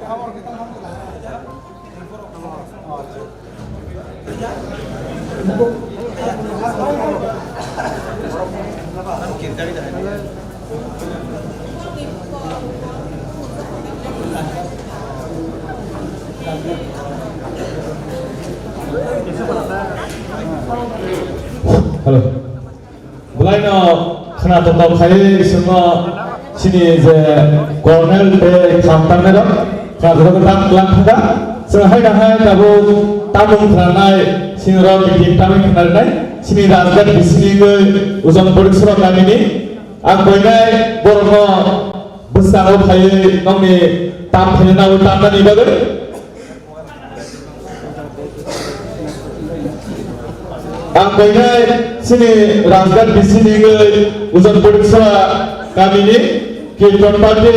Halo. Mulai no kena tetap kali semua sini je Colonel de Kampan nero, kalau kita kelang kita, sehari dah tahu tamu keranai sini orang di tamu keranai sini rakyat di sini ke usaha produksi kami ini, aku ini borno besar kali kami tamu ini nahu tamu ni bagai. Aku ini sini rakyat di sini ke usaha produksi kami ini kita parti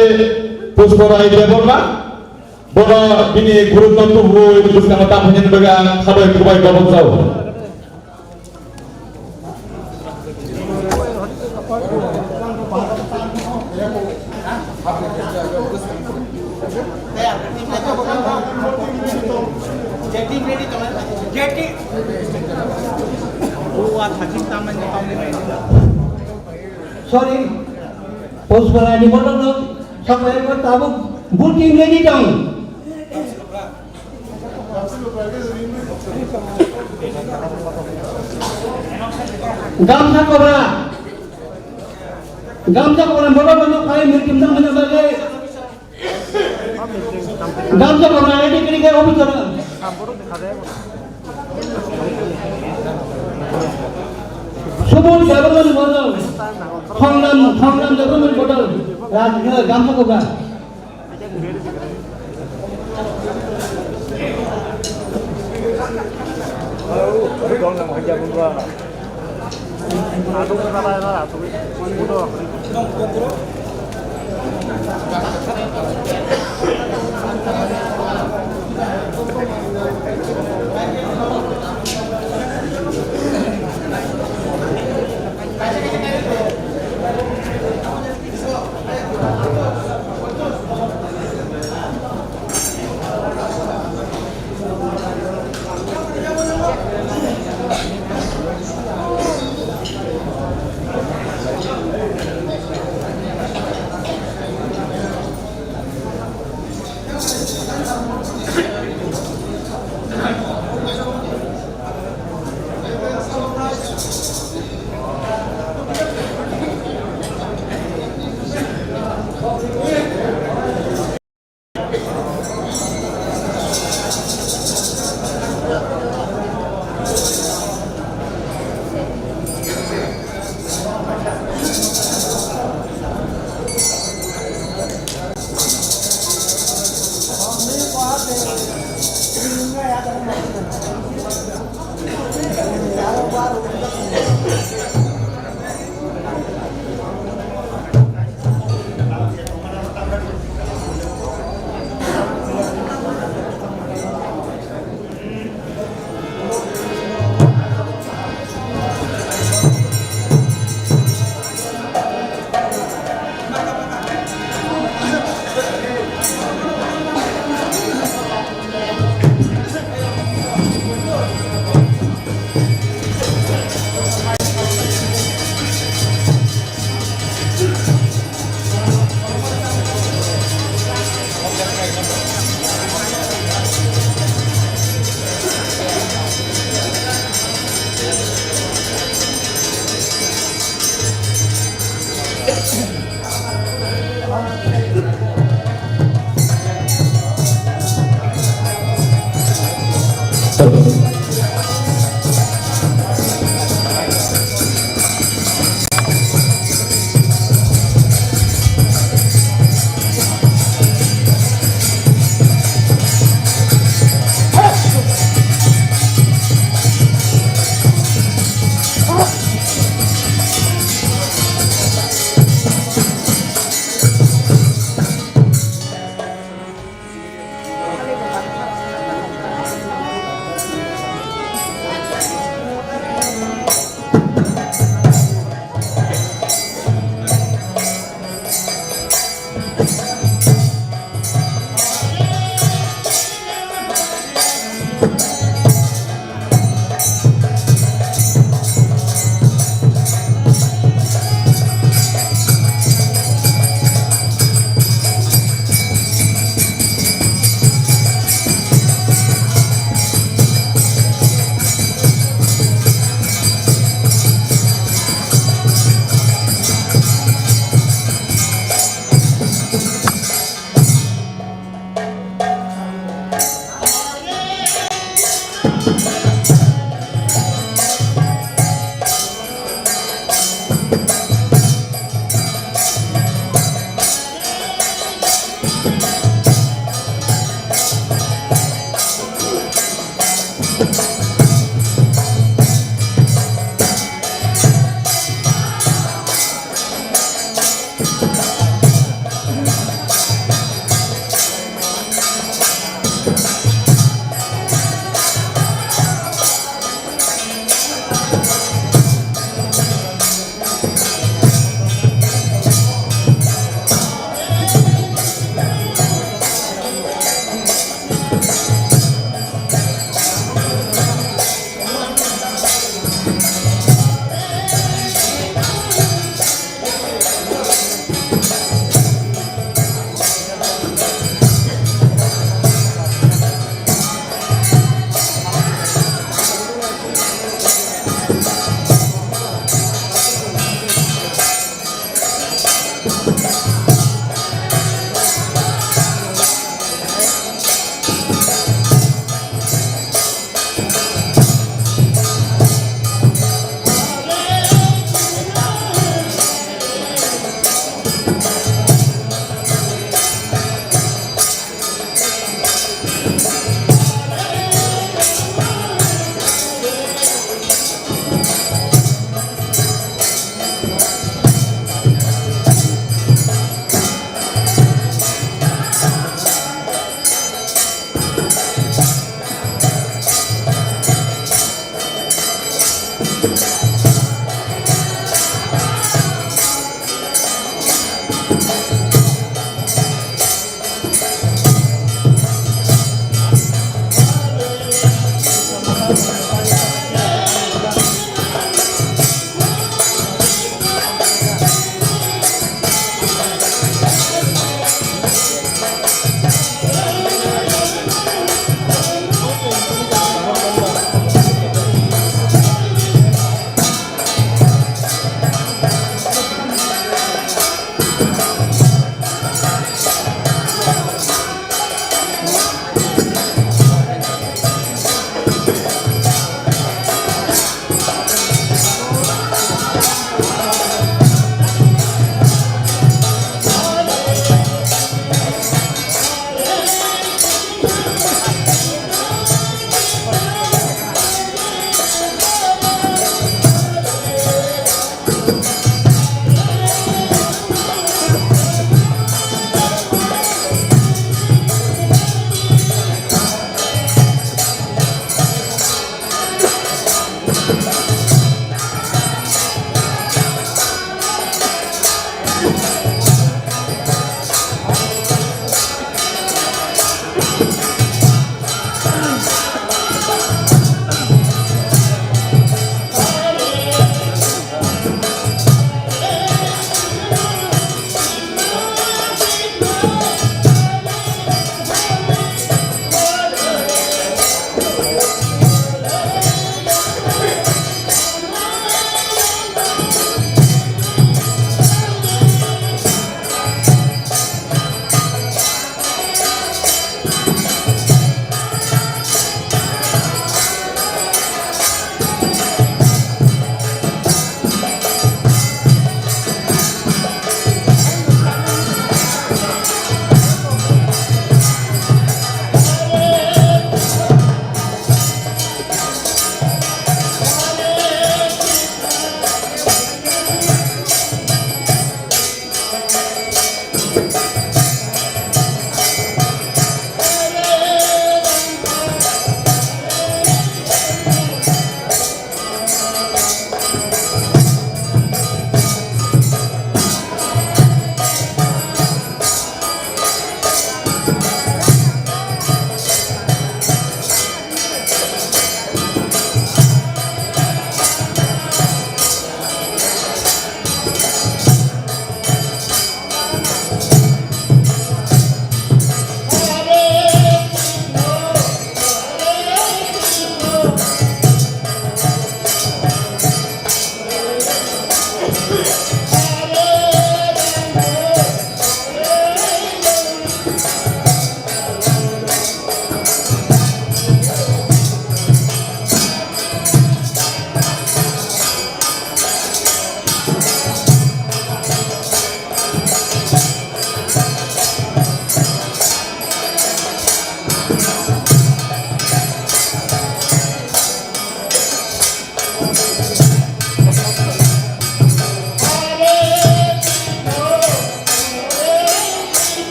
puspora ini berapa? Bola ini guru tentu bu itu sekarang tamunya sebagai kabar kebaik bapak jauh. Jadi buat hakim tamannya kami sorry puspora ini bodoh dong sampai bertamu booking lagi dong gamsa kobra bodoh bodoh kali mirkim dong mana bagai gamsa kobra ini kiri obis orang Subur government model, Kongnam government model, Gamsa Kobra.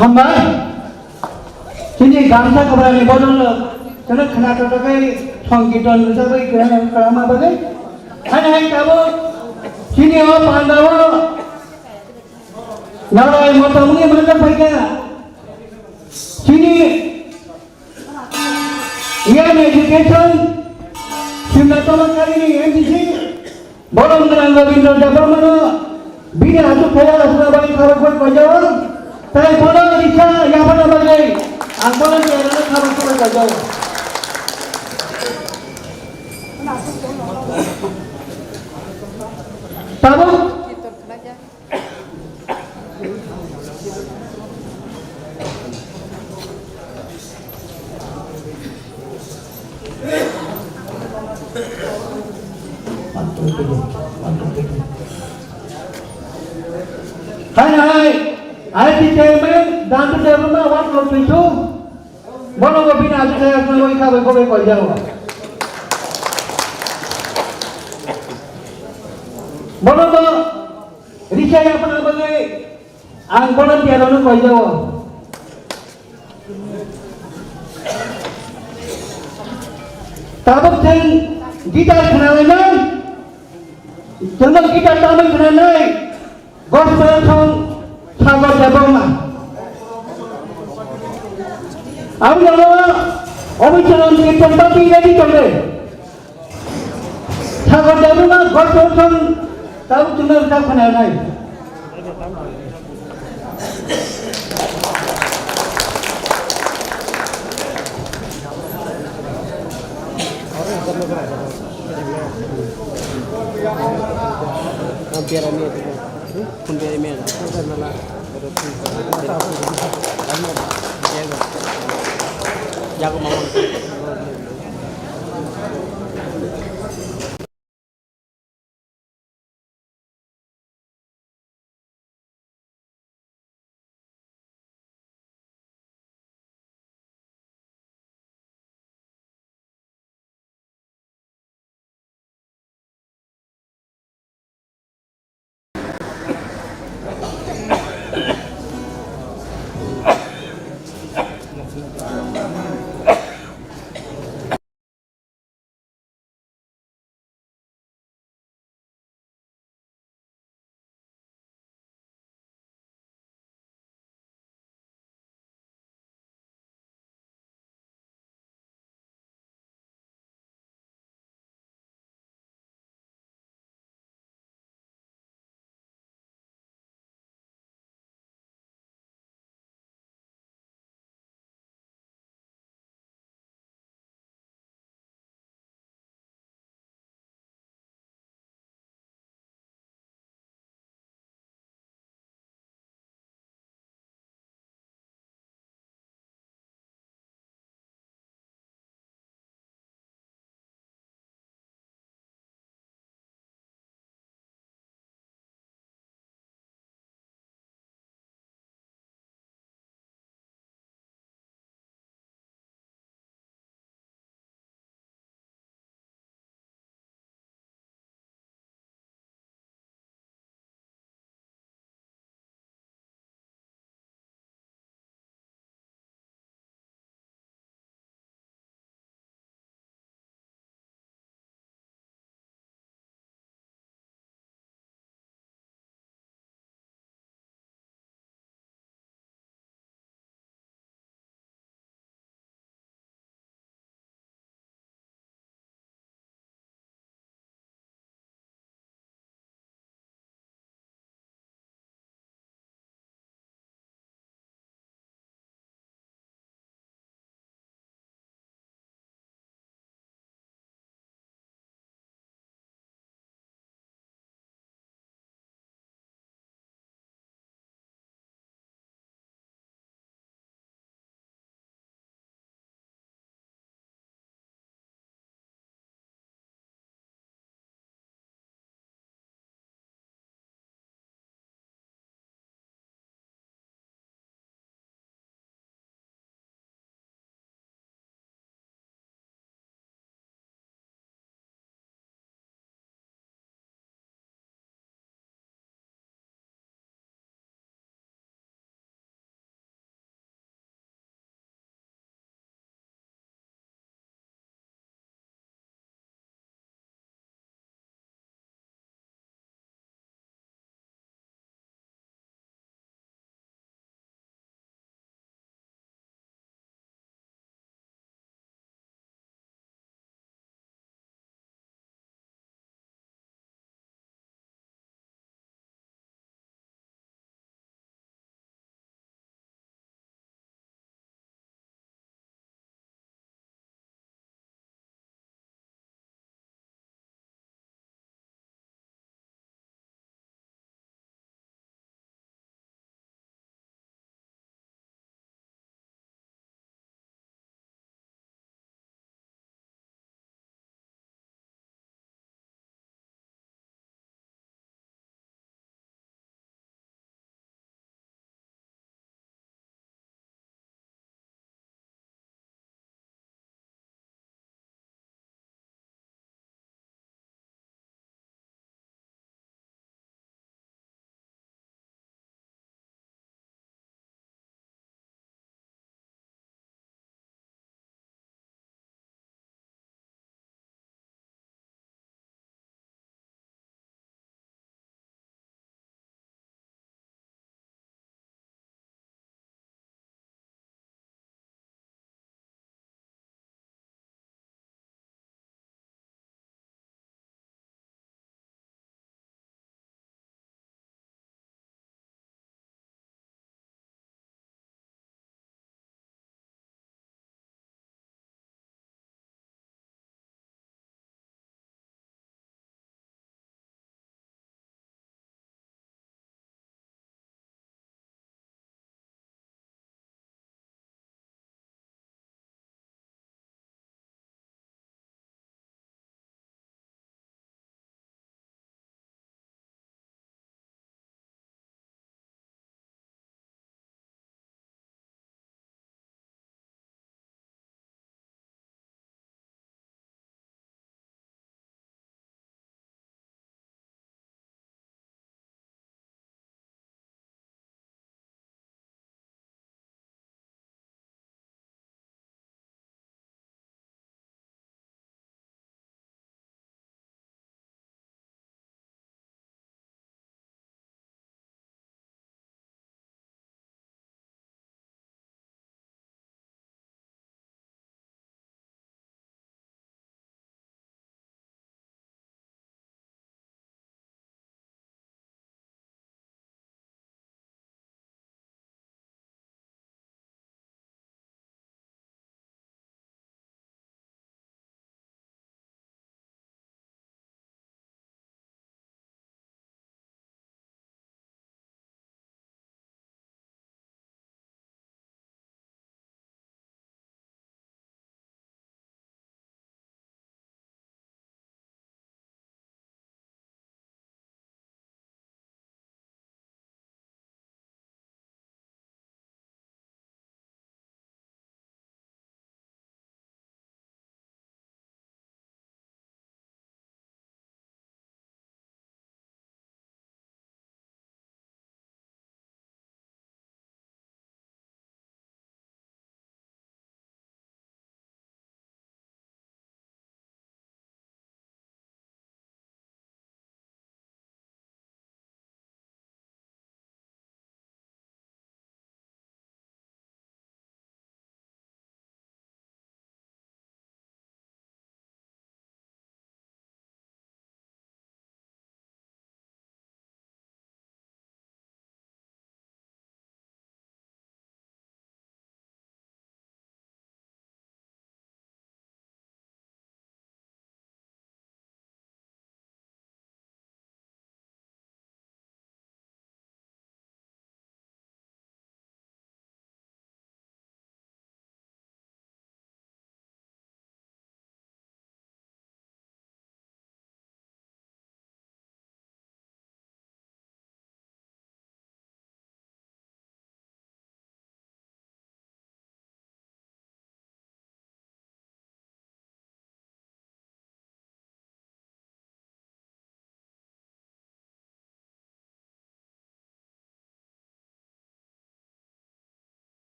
Hamba, sini gamsa keberani bodoh lo. Karena kena terpakai songkiton sampai kena kerama bagai. Hanya yang kamu sini oh Pandawa. Narai mata mungkin mana baiknya. Sini, yang education, sudah tamat kali ini MDC. Bolong dengan Gobindo Jabamano, bina asuh kaya Surabaya Kabupaten Kajawang. Tapi bolong bisa yang mana bagai. Angkulan yang ada Kabupaten Kajawang. Tahu? Hai, IT chairman dan development what to do? Bolong bina asuh kaya Surabaya Kabupaten Kajawang. Bolong Risha yang pernah bagai angkulan tiada orang Kajawang. Tabuk sen gitar kenalanan, jangan gitar taman kenalai, gospel song sahabat jabama. Aku jangan, aku jangan kita tapi ini boleh. Sahabat jabama gospel song tabuk jangan kita kenalai. Jago mau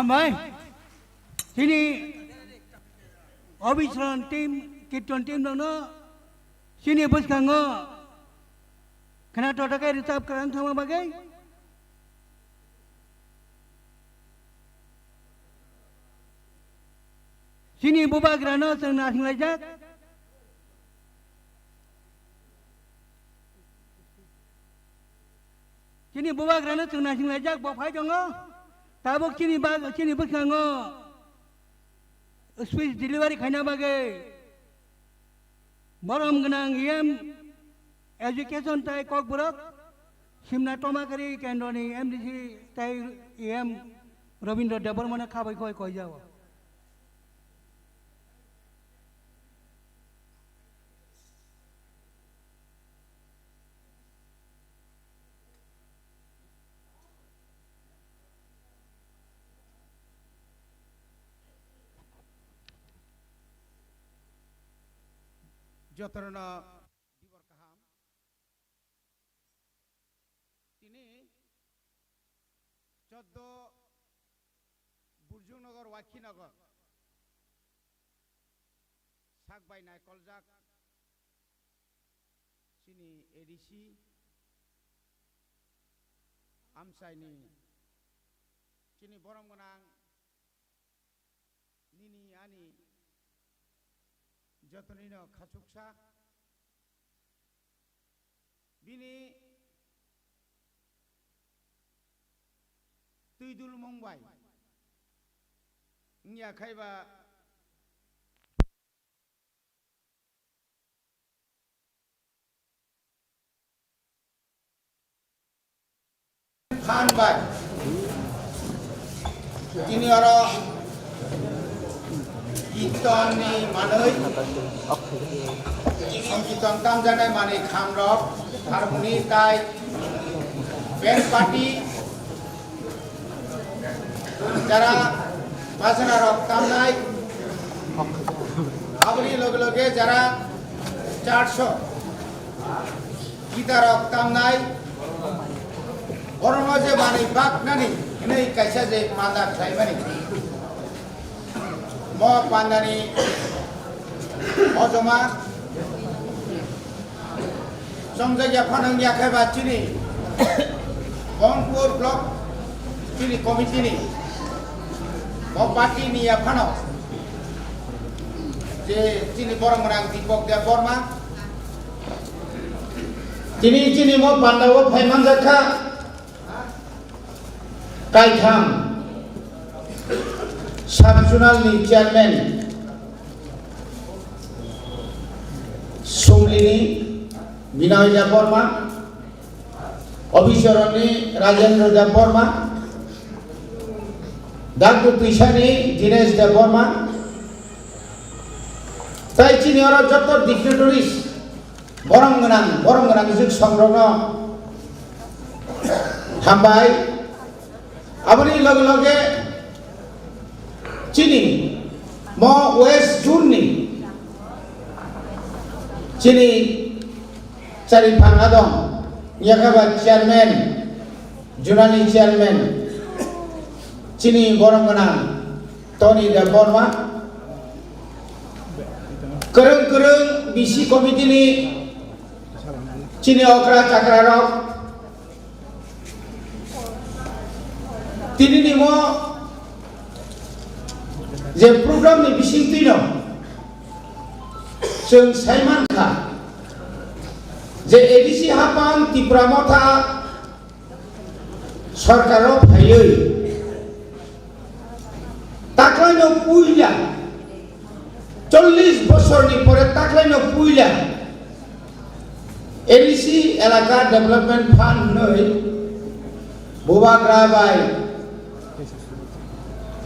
हामबाय दिनै अभिसरण team कीर्तन team दङ दिनै बोसखाङो खोनाथ' थाखाय reserve खालामनो थांनो बागै दिनै बुबाग्रानो जों नारसिंलायजाक दिनै बुबाग्रानो जों नारसिंलायजाक बफाय दङ दाबो दिनै बोसखाङो स्पिच डिलिभारि खायना बागै मरम गोनां एजुकेशन ताई ककबरक सिमना टमाकारी केन्द्रनि एमडीसी ताई रवीन्द्र देबबर्मानो खाबायखौ कयजाव যতনা দিবর কাহাম তিনি 14 বুরজুনগর ওয়াকিনগর সাকবাইনাই কলজাক সিনি এডিসি আমসাইনি সিনি বরমগনাং নিনি আনি যতনিনো খাচুকসা বিনি তুইদুল মুম্বাই ইয়া খাইবা খান বাই তিনি আরো কীর্তননি মানৈ সংকীর্তন কাম জানাই মানে খামরক হারমোনি তাই ব্যান্ড পার্টি যারা বাজনা রক কামনাই আবরি লগে লগে যারা 400 গীতা রক কামনাই বরং যে মানে বাকনানি এই কাইসা যে পান্দা খাইবানি ম পান্দানি অজমা সংজায়া ফানাंगिया खायबा चिनि बंगपुर ब्लॉक चिनि कमिटिनि ब पार्टीनि फानो जे चिनि बरमरां दीपक देव बर्मा चिनि म पान्दाव फाइमान जाखा काइथाम सब जुनालनि चेयरमैन सुमलिनी বিনয় দেব বর্মা অভিসরণী রাজেন্দ্র দেব বর্মা ডাক্তার পিসানি দীনেশ দেব বর্মা তাই চিনি আরো যত ডিক্টেটরিস বরং যুগ সংগ্রহ হামবাই আবরি লগে লগে চিনি ম ওয়েস্ট জুননি চিনি Cari Pangadong, ia kabar chairman, Junani chairman, Cini Borongana, Tony Deborma, kereng bisi komite ni, Cini Okra Cakrarok, tini ni mo, je program ni bisi tino, Seng Saiman Kha. যে এডিসি হাপান তীব্রামথা সরকারও ফাইলৈ তাকলাইনো পুইলা 40 বছরনি পরে তাকলাইনো পুইলা ADC এলাকা development fund নই বুবাগ্রাবাই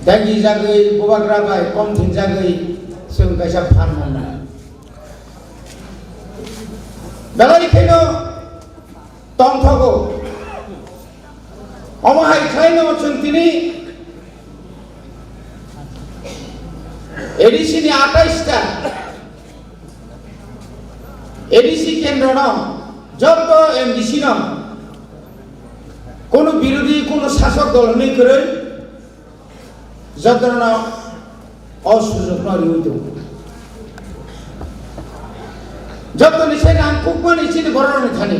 দাগি জাগৈ বুবাগ্রাবাই কমথিন জাগৈ जों गायसा fund मोनना बेलायखायनो दंथगौ अमाहायखायनो जों दिनै एडिसिनि 28टा ADC केन्द्र दं যত एमडिसि दं কোনো বিরোধী কোনো শাসক দল নেই করে যতনা অসুযোগ নরি হইতো যতনি সে নাম কুকমানি চিনি বরণে থানি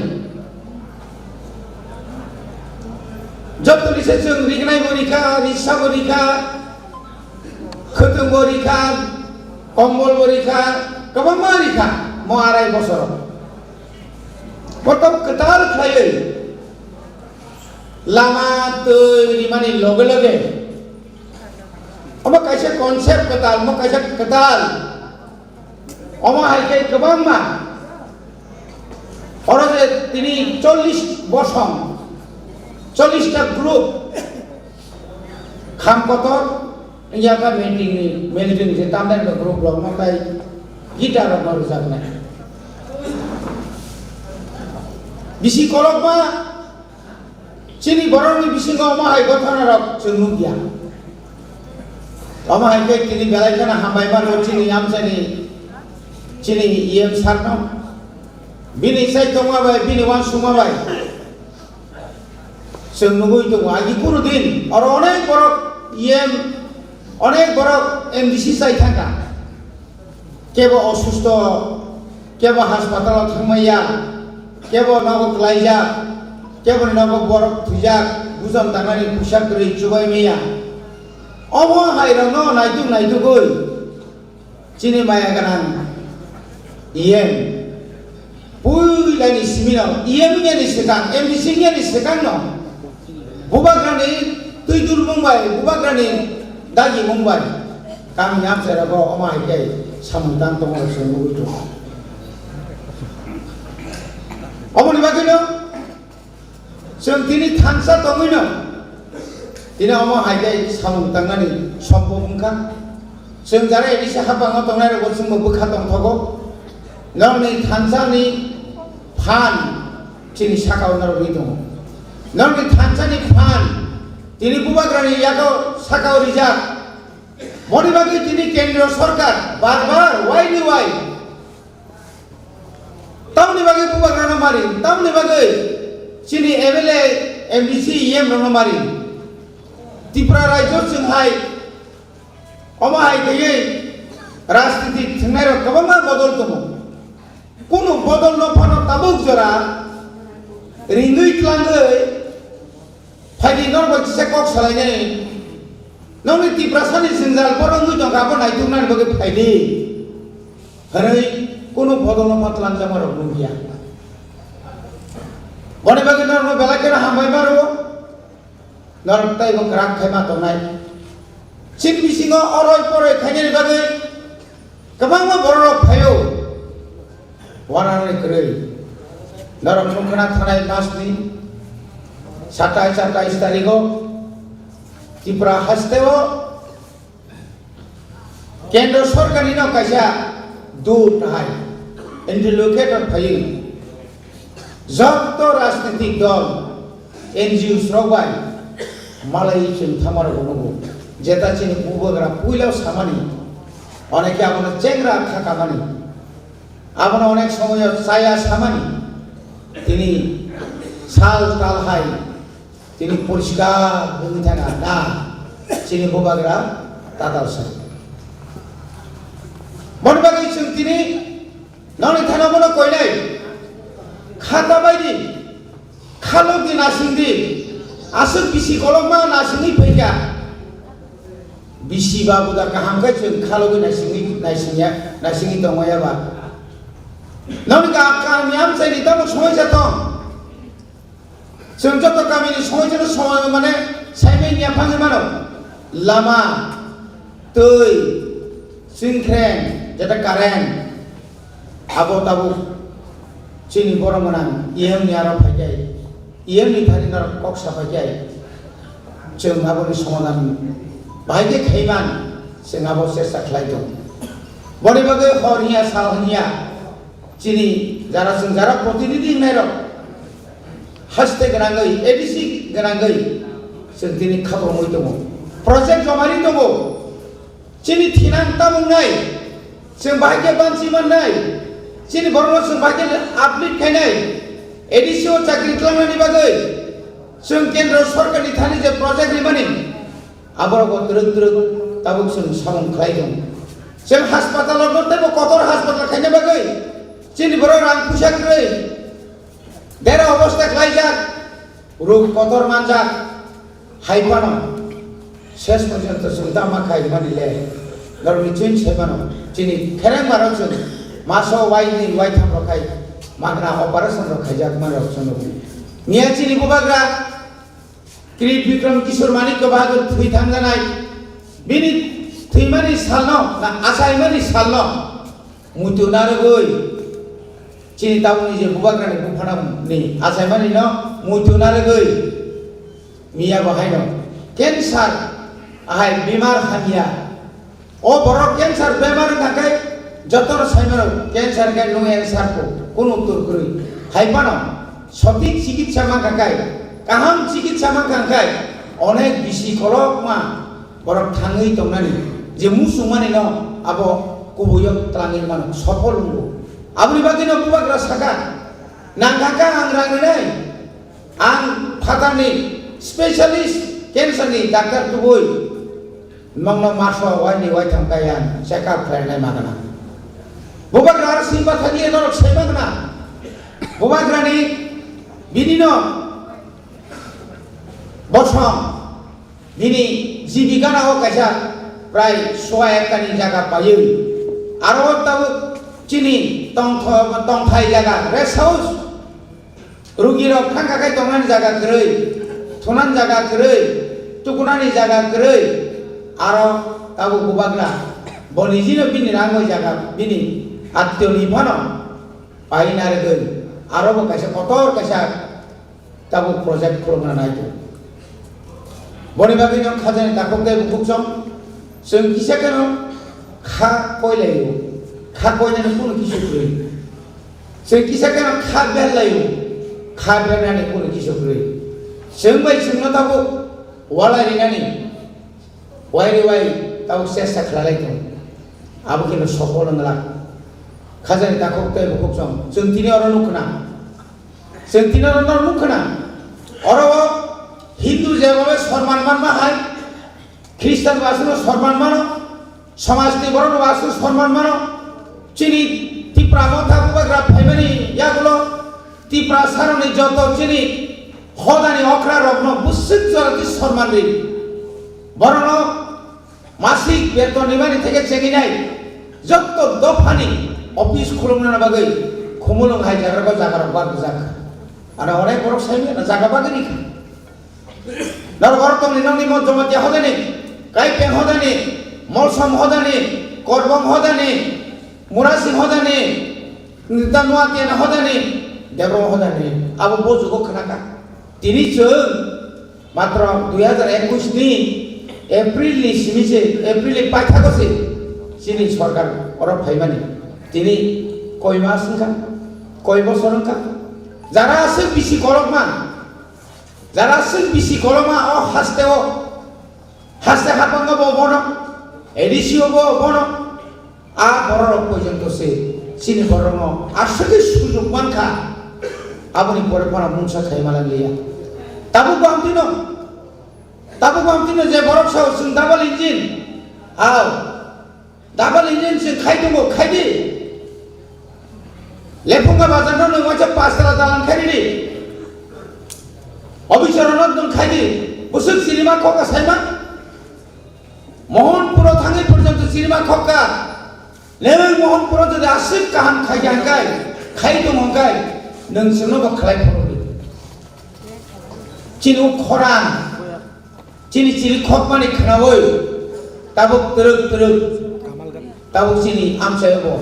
যতনি সে जों रिगनाय बरिखा रिक्सा बरिखा खोथों बरिखा कम्बल बरिखा गोबां बरिखा म आराय बसर प्रथम कतार खायै लामा तैरि माने लगे लगे अमा कायसे कन्सेप्ट कताल म कायसे कताल अमा हायके गोबां मा अरजे तिनि 40 बसम 40টা গ্রুপ খাম কতর ইয়াকা মেন্টিং যে তামদার গ্রুপ ল মতাই গিটার মারু জাগনা বিসি কলকমা চিনি বরণনি বিসিঙ্গ অমাহাই গঠনা রক जोंनु गिया अमाहाय के तिनि बेलायखाना हामबाय मारो चिनि आमसानि चिनि इएम सारनाव बिनि साइतमाबाय बिनि वान सुमाबाय जों नुगोय दङ आगि कुनु दिन आरो अनेक बरक इएम अनेक बरक एमडिसि साइ थांगा केबो असुस्थ केबो हासपातालाव थांमाया केबो नागो लाइजा केबो नागो बरक थुजा बुजन दांगानि फैसा करै जुबाय मैया अबो हायरनो नायदु गय चिनि माया गानां इएम पुइलानि सिमिनाव इएम नि सिगां एमडिसि नि सिगां न बुबाग्रानि तैदुर मुंबाय बुबाग्रानि दागि मुंबाय गामि आमसेराबो अमाहाय सामदान दङ जों नुगोय अमनि बागैनो जों दिनै थांसा दङैनो दिनै अमाहाय सामदांनानि सम्भबखा जों जारा एदिसे हाबाङाव दंनाय रग जोंबो बोखा दंथगौ नोंनि थांसानि फान दिनै साखाव नरगै दङ नोंनि थांसानि फान दिनै बुबाग्रानि यागाव साखाव रिजार्भ मनि बागै दिनै केन्द्र सरकार बार वाइ तामनि बागै बुबाग्रानो मारि तामनि बागै चिनि एमएलए एमडिसि इएम रनो मारि त्रिपुरा राज्य जोंहाय अमाहाय गैयै राजनीति थांनाय गोबां बदल दङ कुनु बदल न फानो ताबुक जरा रिङै ख्लाङै फायदि नरबो किसे कक सालायनाय नंनि त्रिपुरा सानि सिंजाल बरङै दं गाबो नायदुंनानै बगे फायदि हरै कुनु बदल न फातलां जामारो नुगिया बने बगे नरनो बेलाकेरा हामबाय मारो नरताय बो ग्राक खायमा दंनाय चिन बिसिङाव अरय परय खायनायनि बागै गोबां बर'रक फायो वानानै करै नरम मुखना थानाय मासनि 27 तारिखआव त्रिपुरा हास्तेव केन्द्र सरकारनि नाव कायसा दूत हाय इन्डिलोकेटर फायो जत राजनीतिक दल एनजिओ स्रबाय मालाय जों थामार गनगौ जेता चिनि बुबोग्रा पुइलाव सामानि अनेके आबनो चेंग्रा थाकामानि आबनो अनेक समय साया सामानि तिनि साल ताल हाय तिनि परिष्कार बुंनि थाङा ना चिनि बुबाग्रा तादाल सा मनबागै जों तिनि ननि थानावनो कयनाय खाता बायदि खालगि नासिंदि आसुर बिसि कलमा नासिंनि फैगा बिसि बाबु दा गाहामखै जों खालगि नासिंनि दंगायाबा ननि गामि आमसायनि दाबो समय जाथं जों जत गामिनि समयजों समय माने साइबाय नियाफाङै मानो लामा दै सिंख्रें जेटा कारेन्ट आबो ताबो चिनि बरमनां इएम नि आरो फायजाय इएम नि थारि नर कक्सा फायजाय जों आबोनि समाधान बाहायके खैमान जों आबो सेस्ता खालायदों बने बागै हरनिया सालनिया चिनि जारा जों जारा प्रतिनिधि नायरक हास्ते गोनाङै एडिसि गोनाङै जों दिनै खाबुमै दङ प्रजेक्ट जमारि दङ चिनि थिनांता बुंनाय जों बाहायके बानसि मोननाय चिनि बरनो जों बाहायके आपडेट खायनाय एडिसिअ चाकरि खालामनायनि बागै जों केन्द्र सरकारनि थानि जे project रिमानि aborok teruk tabuk sung samung khlaidong जों हास्पातालाव दोनदों कतर हास्पाताल खायनो बागै जोंनि बर' रां फैसा गैयै देरा अबस्था खालायजाक रुग कतर मानजाक हायफानो शेष पर्यन्त जों दा मा खायमानिले गावनि चिन सेबानो जोंनि खेरें बाराव जों मासाव वाइनि वाइथाम रखाय मागना अपारेशन रखायजाक माराव जों मिया जोंनि बुबाग्रा किरीट विक्रम किशोर मानिक बाहादुर थैथां जानाय बिनि थैमानि सालनो ना आसायमानि सालनो मुतुनारगै चिनि टाउननि जे बुबाग्रानि बुफानानि आसायमानि न मुतुनारगै मिया बाहायनो केन्सार आहाय बेमार हामिया ओ बरफ केन्सार बेमार थाखाय जतर साइमानो केन्सार के नो एन्सार को कोन उत्तर करै हायपानो सঠিক চিকিৎসা मा थाखाय गाहाम चिकित्सा मा थाखाय अनेक बिसि खलक मा बरफ थाङै दंनानि जे मुसुमानि न आबो कुबुयक तलांगि मान सफल हुंगो आबनि बागै न बुबाग्रा साका नांगाका आं रांनै आं फातानि स्पेशलिस्ट केन्सारनि डाक्टर तुबुय मंगनो मासो वाइनि वाइथाम गायान चेकआप खालामनाय मागना बुबाग्रा सिम्बा थागि नरक साइमागना बुबाग्रानि बिनिनो बसम बिनि जीविकाना हो कैसा प्राय 100 एकरनि जागा पायो आरो ताबो चिनि तंथाय जागा रेस्ट हाउस रुगिरो खांखाखाय दंनानि जागा गरै थनान जागा गरै तुकुनानि जागा गरै आरो ताबो बुबाग्रा बनिजिनो बिनि रांगय जागा बिनि आत्योनि फानो पाइनार गै आरो कैसा कतर कैसा ताबो प्रोजेक्ट खालामना नायदो बनि बागै नों खाजानि दाखबदे बुकजों जों किसाखनो खा कयलायो खा कयनानै कोन किसुख्रै जों किसाखनो खा बेरलायो खा बेरनानै कोन किसुख्रै जों बाय जोंनो दाबो वालारिनानि वाइ ताबो सेस्ता खालायलायदों आबो किन्तु सफल नंला खाजानि दाखबदे बुकजों जों तिनि अर नुखना जों तिनि अर नुखना अरो हिंदू जेबाबे सम्मान मानना हाय ख्रिस्टान बासुनो सम्मान मानो समाजनि बर'नो बासु सम्मान मानो चिनि तिप्रा मथा बुबाग्रा फाइमानि यागुलो तिप्रा सारनि जत चिनि हदानि अख्रा रग्न बुसुक जरति सम्मान दै बर'नो मासिक बेतन निबानि থেকে চেকিनाय যত দফানি অফিস খুলুমনা বাগै খুমুলং হাই জাগাरबा জাগাर बाग जागा आरो अनेक बरफ साइमे जागा बागैनि नरगरतमनि नंनि मजमति हदानि काइपें हदानि मलसम हदानि करबम हदानि मुरासि हदानि निदानुआतिन हदानि देब्रम हदानि आबो बजुगो खनाका तिनि जों मात्र 2021 नि एप्रिलनि सिमिसे एप्रिलनि पाइथागसे चिनि सरकार अरब फाइमानि तिनि कय मासनका कय बसरनका जारा से बिसि कलकमा যারা সিং বিসি কলমা ও হাসতেও হাসতে হাপাঙ্গ ববন এডিসিও ববন আ বড় পর্যন্ত সে চিনি বড় আসলে সুযোগ মানখা আপনি পরে পড়া মুনসা খাইমালা লিয়া তাবু বামতিন যে বরফ সাহস সিং ডাবল ইঞ্জিন আও ডাবল ইঞ্জিন সিং খাইদমো খাইদি লেফুঙ্গা বাজার নয় মাঝে 5 তলা দালান খাইদি অবিচরণত নং খাইদি বুসুক সিনেমা খকা সাইমা মোহনপুর থাঙি পর্যন্ত সিনেমা খকা লেই মোহনপুর যদি আসিক কাহান খাইগাঙ্গাই খাইদং হंगाय नों सोंनो बखलाय फरदि चिनु खरान चिनि चिनि खपमानि खनावै ताबुक तरक ताबुक चिनि आमसायबो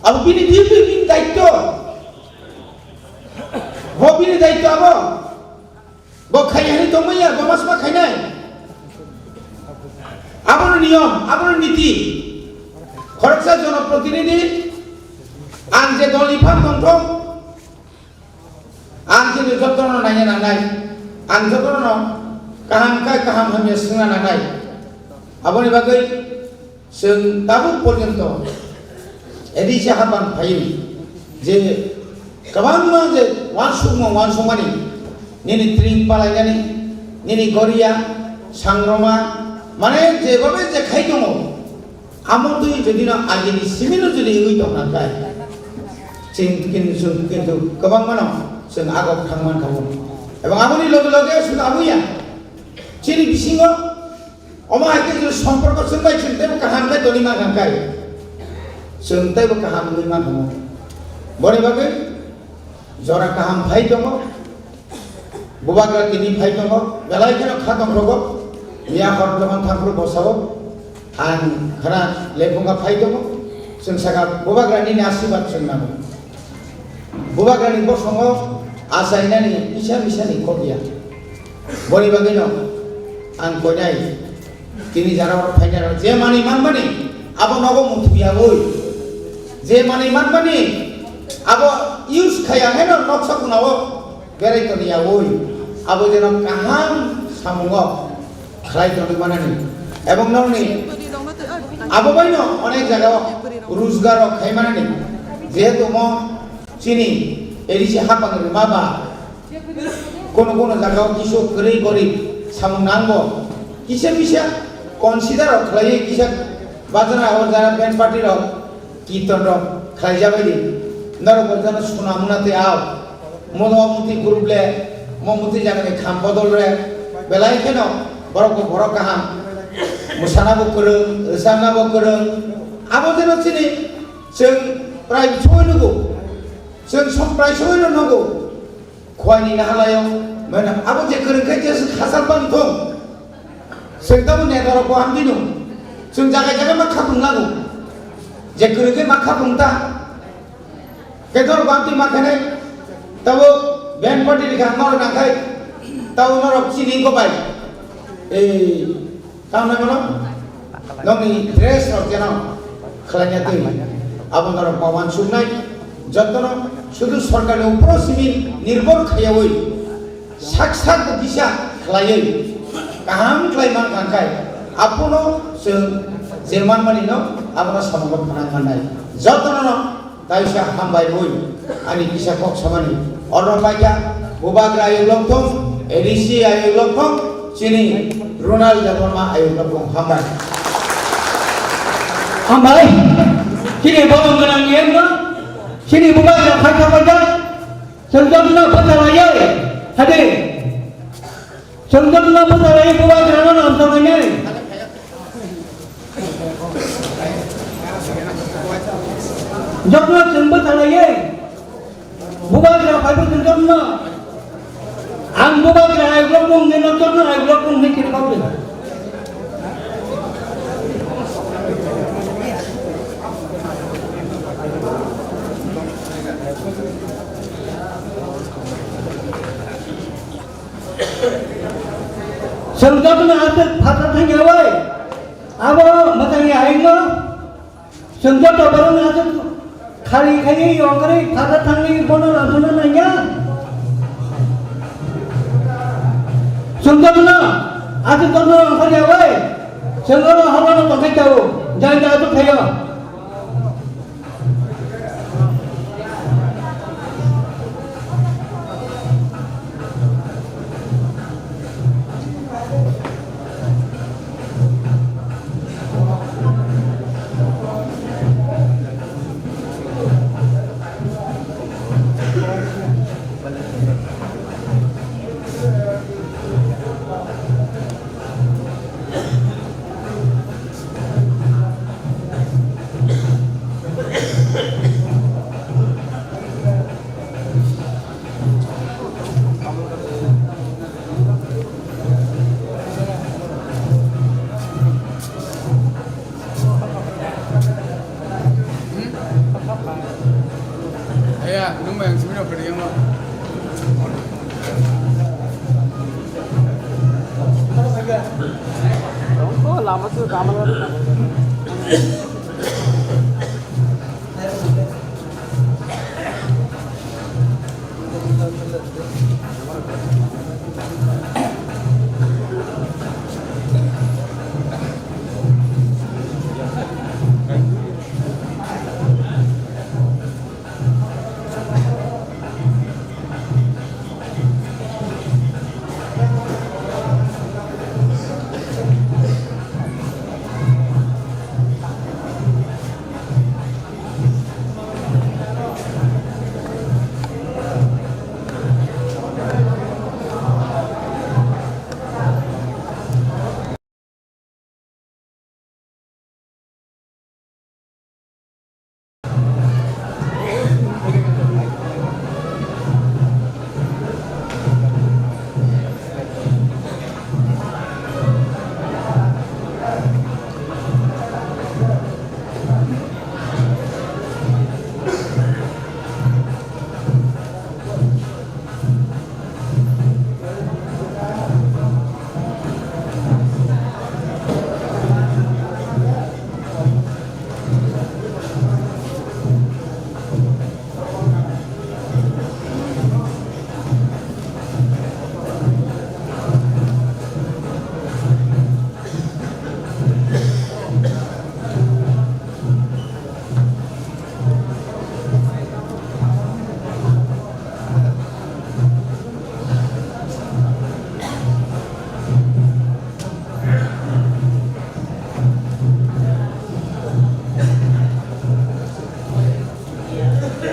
अब बिनि बिनि दायित्व बिनि दायित्व आबो बखायहानि दंमैया बमासमा खायनाय आबोनो नियम आबोनो नीति खरकसा जनप्रतिनिधि आं जे दलनि फाम दंथं आं जे जतन नायनो नांनाय आं जतन काहाम हामिया सोंना नांनाय आबोनि बागै जों दाबो पर्यन्त एदिसे हाबान फायो जे गोबां जे वान सुमानि निनि ट्रिं पालायनानै निनि गरिया सांग्रमा মানে যেভাবে দেখাই দङ আমার তুই যদি না আগেনি সিমিনো যদি ওই দङ নাथाय जों কিন্তু गोबां मानाव जों आगोव थांमान खावो এবং आगोनि लगे लगे जों आबुया जोंनि बिसिङाव अमा आइके जों सम्पर्क सोंबाय जोंथायबो गाहाम खाय दनि मा गांखाय जोंथायबो गाहाम गै मा दङ बरे बागै जरा गाहाम फाय दङ बुबाग्रा तिनि फाय दङ बेलाय केन खा दङ रग मिया हर दङ थांफ्रो बसावो आं खना लेबुंगा फाय दङ जों सागा बुबाग्रानि आशीर्वाद जों नांगौ बुबाग्रानि बसङाव आसायनानि इसा बिसानि कबिया बरे बागै न आं कोनाय तिनि जारा फाइनाल जे मानि मान मानि आबो नगो मुथिया ओइ जे मानि मान मानि आबो इउज खाया है न नक्सा कुनाव बेरायतनिया ओइ आबो जेन काहाम सामुङाव खालायतनि मानानि এবং ननि आबो बायनो अनेक जायगायाव रोजगार खाय मानानि जेहेतु म चिनी एरिसे हापांनि माबा कोनो जायगायाव किसु गरीब गरीब सामुं नांगौ किसे बिसा कन्सिडार खालायो किसे बाजना और जाना बैंड पार्टी रो कीर्तन रो खाय जाबायदि नर बजना सुना मुनाते आव मनो मुति ग्रुपले ममुति जागने खाम बदल रे बेलाय केनो बरको बरक गाहाम मोसानाबो फोरों रोजाबनाबो फोरों आबो जेन चिनि जों प्राय सहैनांगौ जों सम प्राय सहैनांगौ खवानि नालायाव माने आबो जे गोरोंखाय जे खासार बांथ जों दाबो नेदारखौ हामदिनो जों जागाय जागाय मा खालामनांगौ जे गोरोंखाय मा खालामता केदर बांति माखाने दाबो बेन पार्टी लिखा नर नाखाय दाबो नर चिनि गबाय ए तामना मनो नंनि ड्रेस र जेन खालायना दै आबो नर पवन सुनाय जतन शुद्ध सरकारनि उपर सिमिन निर्भर खायावै साक्षात दिशा खालायै गाहाम खालायमान खांखाय आपनो जों जेमान मानिनो आपनो सामगत फानांगानाय जतन दाइसा हामबाय होय आनि दिशा कक समानि अरबाया बुबाग्रा आयुलंथं एडिसि आयुलंथं चिनि रोनाल्ड जाबरमा आयुलंथं हामबाय चिनि बोलम गोनां येमनो चिनि बुबाग्रा फायथा फायथा जोंजोंनो फोथारायो हादे जोंजोंनो फोथारायो बुबाग्रानो नाम थांनाय जबना जोंबो थालायो बुबाग्रा फायबो जोंजोंनो आं बुबाग्रा आइब्लक बुंनो नजरनो आइब्लक बुंनो किरबावो जोंजोंनो आते फाथा थांयावै आबो मोजाङै आइनो जोंजों बारन आते खारि खायै अंगरै फाथा थांनि बनो लांथनो नाया जोंजोंनो आते दनो अंगरयावै जोंनो हरनो तखायताव जाय जातो थायो lama tuh kamar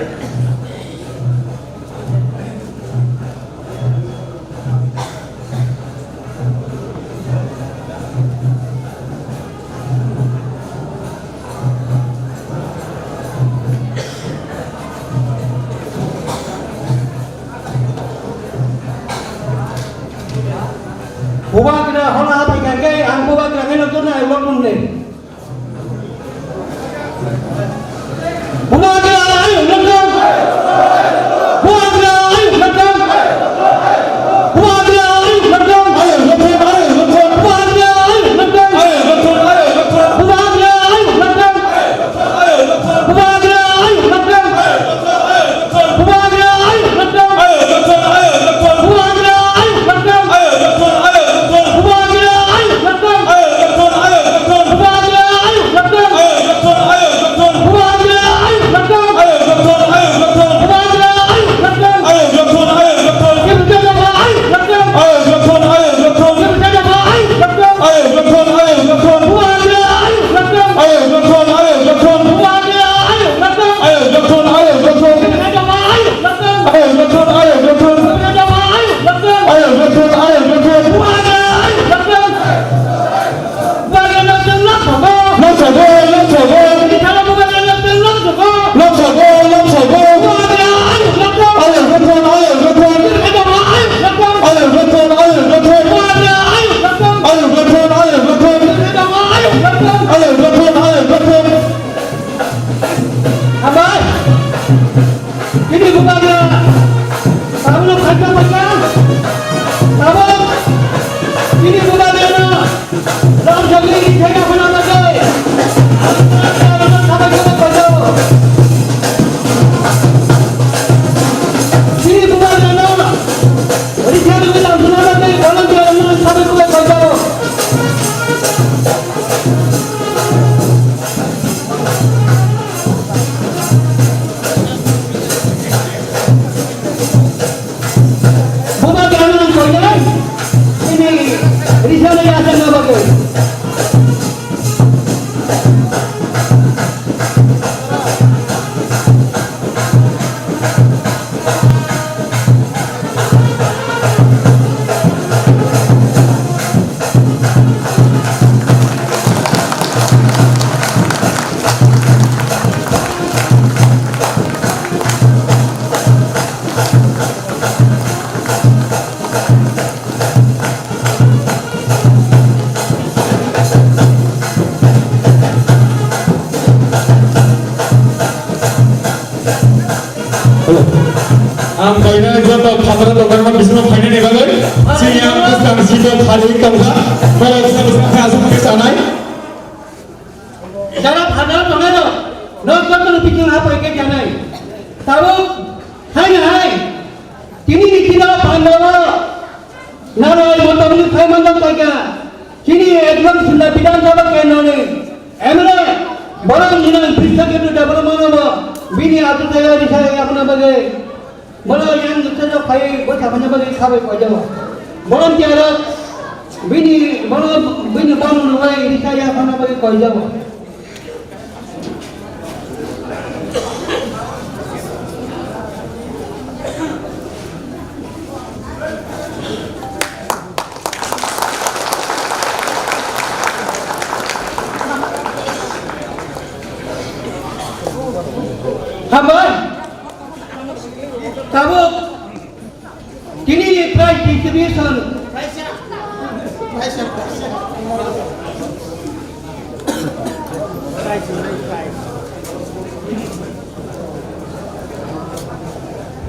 Buat kena hola apa ikan ke? Angku buat kena nonton na ulang pun deh. Buat kena ayo nonton. Buat kena ayo nonton. Buat kena ayo nonton. Ayo nonton. Ayo nonton. Buat kena ayo nonton. Ayo nonton. Ayo nonton. Buat kena ayo nonton. Ayo nonton. Buat kena ayo nonton. Buat kena ayo nonton. Ayo nonton. Ayo nonton. Buat kena ayo nonton. Ayo nonton. Ini bukannya kamu lu kacau macam kamu ini bukannya dalam jangka ini saya pernah pakai ini bukannya beri saya dengan dalam pernah pakai kalau dia dengan sampai bukan kacau Risale ya akan apa kau? Am kaina joto khabara dogan ma bisno phaine ne bagai siam kusam sito khali kamga mala kusam khasa ke sanai Dalam hadap mengato non kau pikir apa yang janai tahu hai kini kita Pandawa narai motor ini saya mandang kaya kini ekdom sudah bidang sabak kaya nane emre barang jinan bisa kita double mana bini atu saya di saya apa nama Bola yang kita kaya buat apa nama lagi kawai kau jawab. Bola tiada bini bangun luai di saya apa nama lagi kau jawab. Hamba, kamu kini price distribution.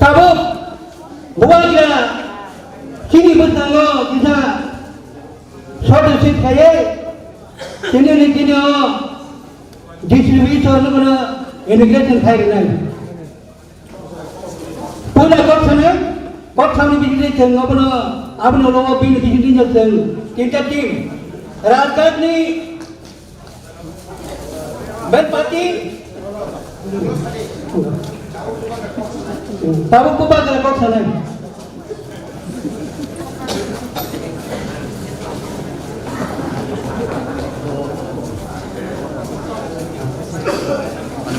Kamu buat dia kini bertangga kita suatu sih kaya kini distribution mana immigration kaya ni. Pula kau sana bisnis jeng apa nolong bisnis jeng kita tim rakyat ni berparti tahu kuba kalau kau sana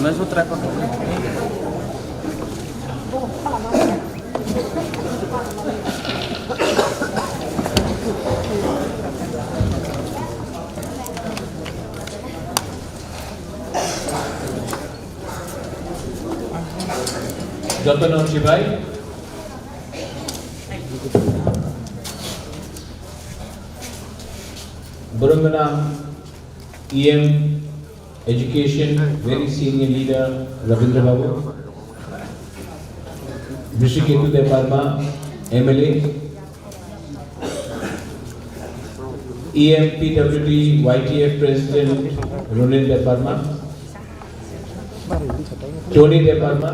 Masuk track. যতন শিবাই Burunganam EM Education very senior leader Ravindra Babu Rishiketu Deparma MLA EM PWD YTF President Runil Deparma Tony Deparma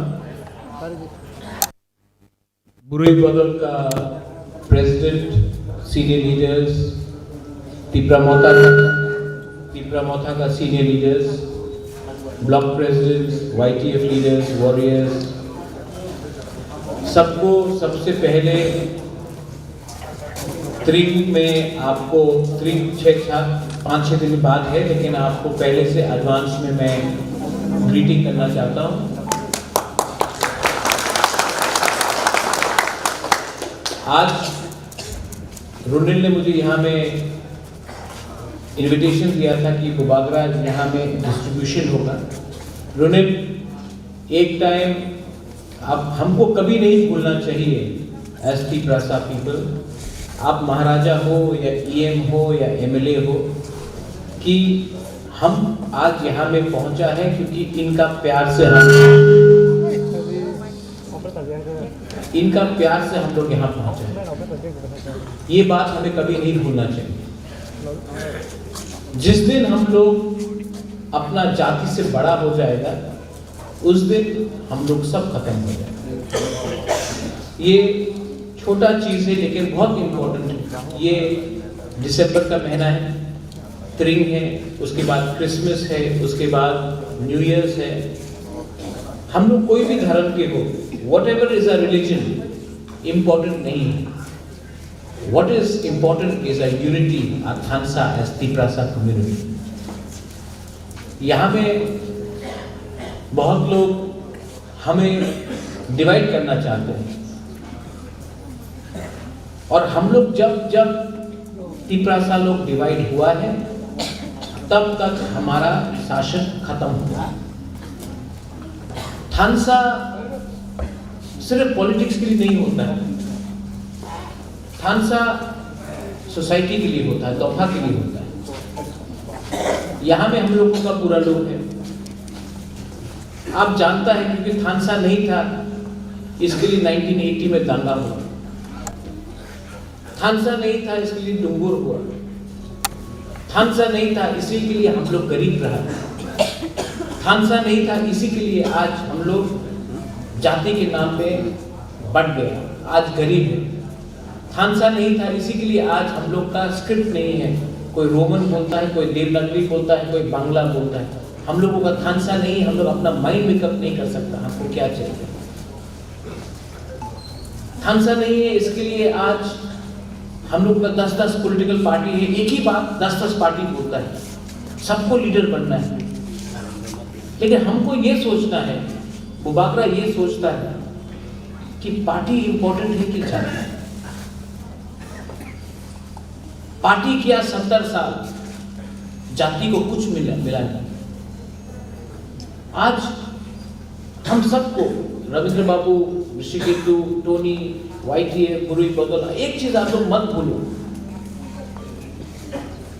बुरुई बदल का president senior leaders Tipra Motha का senior leaders block presidents YTF leaders warriors सबको सबसे पहले त्रिंग में आपको त्रिंग 5-6 दिन बाद है लेकिन आपको पहले से एडवांस में मैं ग्रीटिंग करना चाहता हूँ। आज रुनिल ने मुझे यहाँ में इनविटेशन दिया था कि बुबागरा यहाँ में डिस्ट्रीब्यूशन होगा। रुनिल एक टाइम आप हमको कभी नहीं भूलना चाहिए एस टी प्रासा पीपल, आप महाराजा हो या EM हो या MLA हो, कि हम आज यहाँ में पहुँचा है क्योंकि इनका प्यार से हम लोग यहाँ पहुँचे हैं। ये बात हमें कभी नहीं भूलना चाहिए। जिस दिन हम लोग अपना जाति से बड़ा हो जाएगा उस दिन हम लोग सब खत्म हो जाएंगे। ये छोटा चीज है लेकिन बहुत इम्पोर्टेंट है। ये दिसंबर का महीना है, त्रिंग है, उसके बाद क्रिसमस है, उसके बाद न्यू ईयर्स है। हम लोग कोई भी धर्म के हो, whatever is a religion, important नहीं है। What is important is a unity, a Thansa as Tiprasa community. यहाँ में बहुत लोग हमें डिवाइड करना चाहते हैं और हम लोग जब तिप्रासा लोग डिवाइड हुआ है तब तक हमारा शासन खत्म हुआ। थानसा सिर्फ पॉलिटिक्स के लिए नहीं होता है, थानसा सोसाइटी के लिए होता है, तोहफा के लिए होता है। यहाँ में हम लोगों का पूरा लोग है। आप जानता है क्योंकि थानसा नहीं था इसके लिए 1980 में दंगा हुआ, थानसा नहीं था इसके लिए डुंगुर हुआ, थानसा नहीं था इसी के लिए हम लोग गरीब रहा, थानसा नहीं था इसी के लिए आज हम लोग जाति के नाम पे बढ़ गए, आज गरीब है। थानसा नहीं था इसी के लिए आज हम लोग का स्क्रिप्ट नहीं है, कोई रोमन बोलता है, कोई देवनागरी बोलता है, कोई बांग्ला बोलता है। हम लोगों का थानसा नहीं, हम लोग अपना माइंड मेकअप नहीं कर सकता हमको क्या चाहिए। थानसा नहीं है इसके लिए आज हम लोग का 10-10 पॉलिटिकल पार्टी है, एक ही बात 10-10 पार्टी बोलता है, सबको लीडर बनना है। लेकिन हमको ये सोचना है, बुबागरा ये सोचता है कि पार्टी इंपॉर्टेंट है कि जाति। पार्टी किया 70 साल, जाति को कुछ मिला नहीं। आज हम सबको रविंद्र बाबू, ऋषिकेतु, टोनी, YTF, बुरुई बदल, एक चीज आप लोग मत भूलो,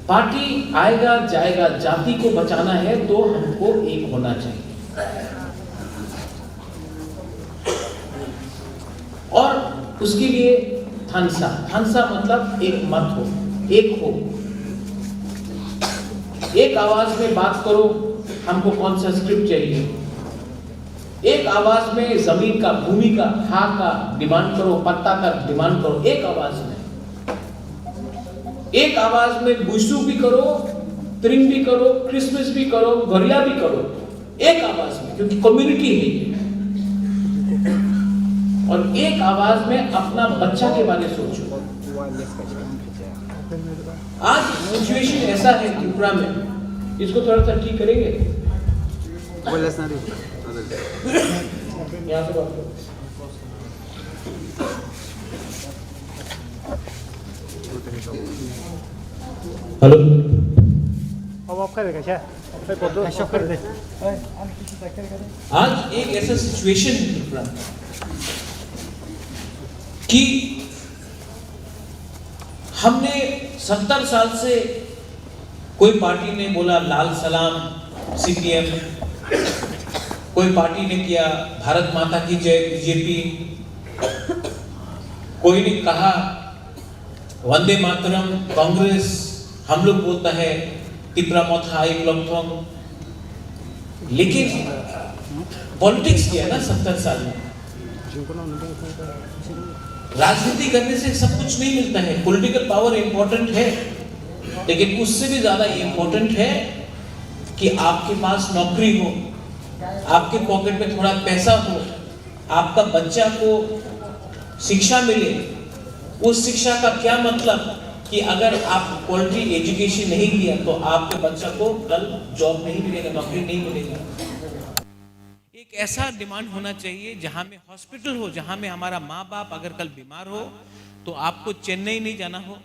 पार्टी आएगा जाएगा, जाति को बचाना है तो हमको एक होना चाहिए। और उसके लिए थानसा मतलब एक मत हो, एक हो, एक आवाज में बात करो। हमको कौन सा स्क्रिप्ट चाहिए, एक आवाज में जमीन का, भूमि का, हाथ का डिमांड करो, पत्ता का डिमांड करो, एक आवाज में, एक आवाज में बुशु भी करो, त्रिंग भी करो, क्रिसमस भी करो, घरिया भी करो, एक आवाज में, क्योंकि कम्युनिटी है ये। और एक आवाज में अपना बच्चा के बारे में सोचो। आज सिचुएशन ऐसा है त्रिपुरा में, इसको थोड़ा सा ठीक करेंगे। यहाँ से बात करो। हेलो अब आप करेगा क्या कर दे आज एक ऐसा सिचुएशन है त्रिपुरा में कि हमने 70 साल से कोई पार्टी ने बोला लाल सलाम सीपीएम, कोई पार्टी ने किया भारत माता की जय बीजेपी, कोई ने कहा वंदे मातरम कांग्रेस, हम लोग बोलता है तिपरा मोथा एक लोग, लेकिन पॉलिटिक्स किया ना 70 साल में। राजनीति करने से सब कुछ नहीं मिलता है, पॉलिटिकल पावर इंपॉर्टेंट है, लेकिन उससे भी ज्यादा इंपॉर्टेंट है कि आपके पास नौकरी हो, आपके पॉकेट में थोड़ा पैसा हो, आपका बच्चा को शिक्षा मिले। उस शिक्षा का क्या मतलब कि अगर आप क्वालिटी एजुकेशन नहीं लिया तो आपके बच्चा को कल जॉब नहीं मिलेगा, नौकरी नहीं मिलेगा। एक ऐसा डिमांड होना चाहिए जहां में हॉस्पिटल हो, जहां में हमारा माँ बाप अगर कल बीमार हो तो आपको चेन्नई नहीं जाना हो,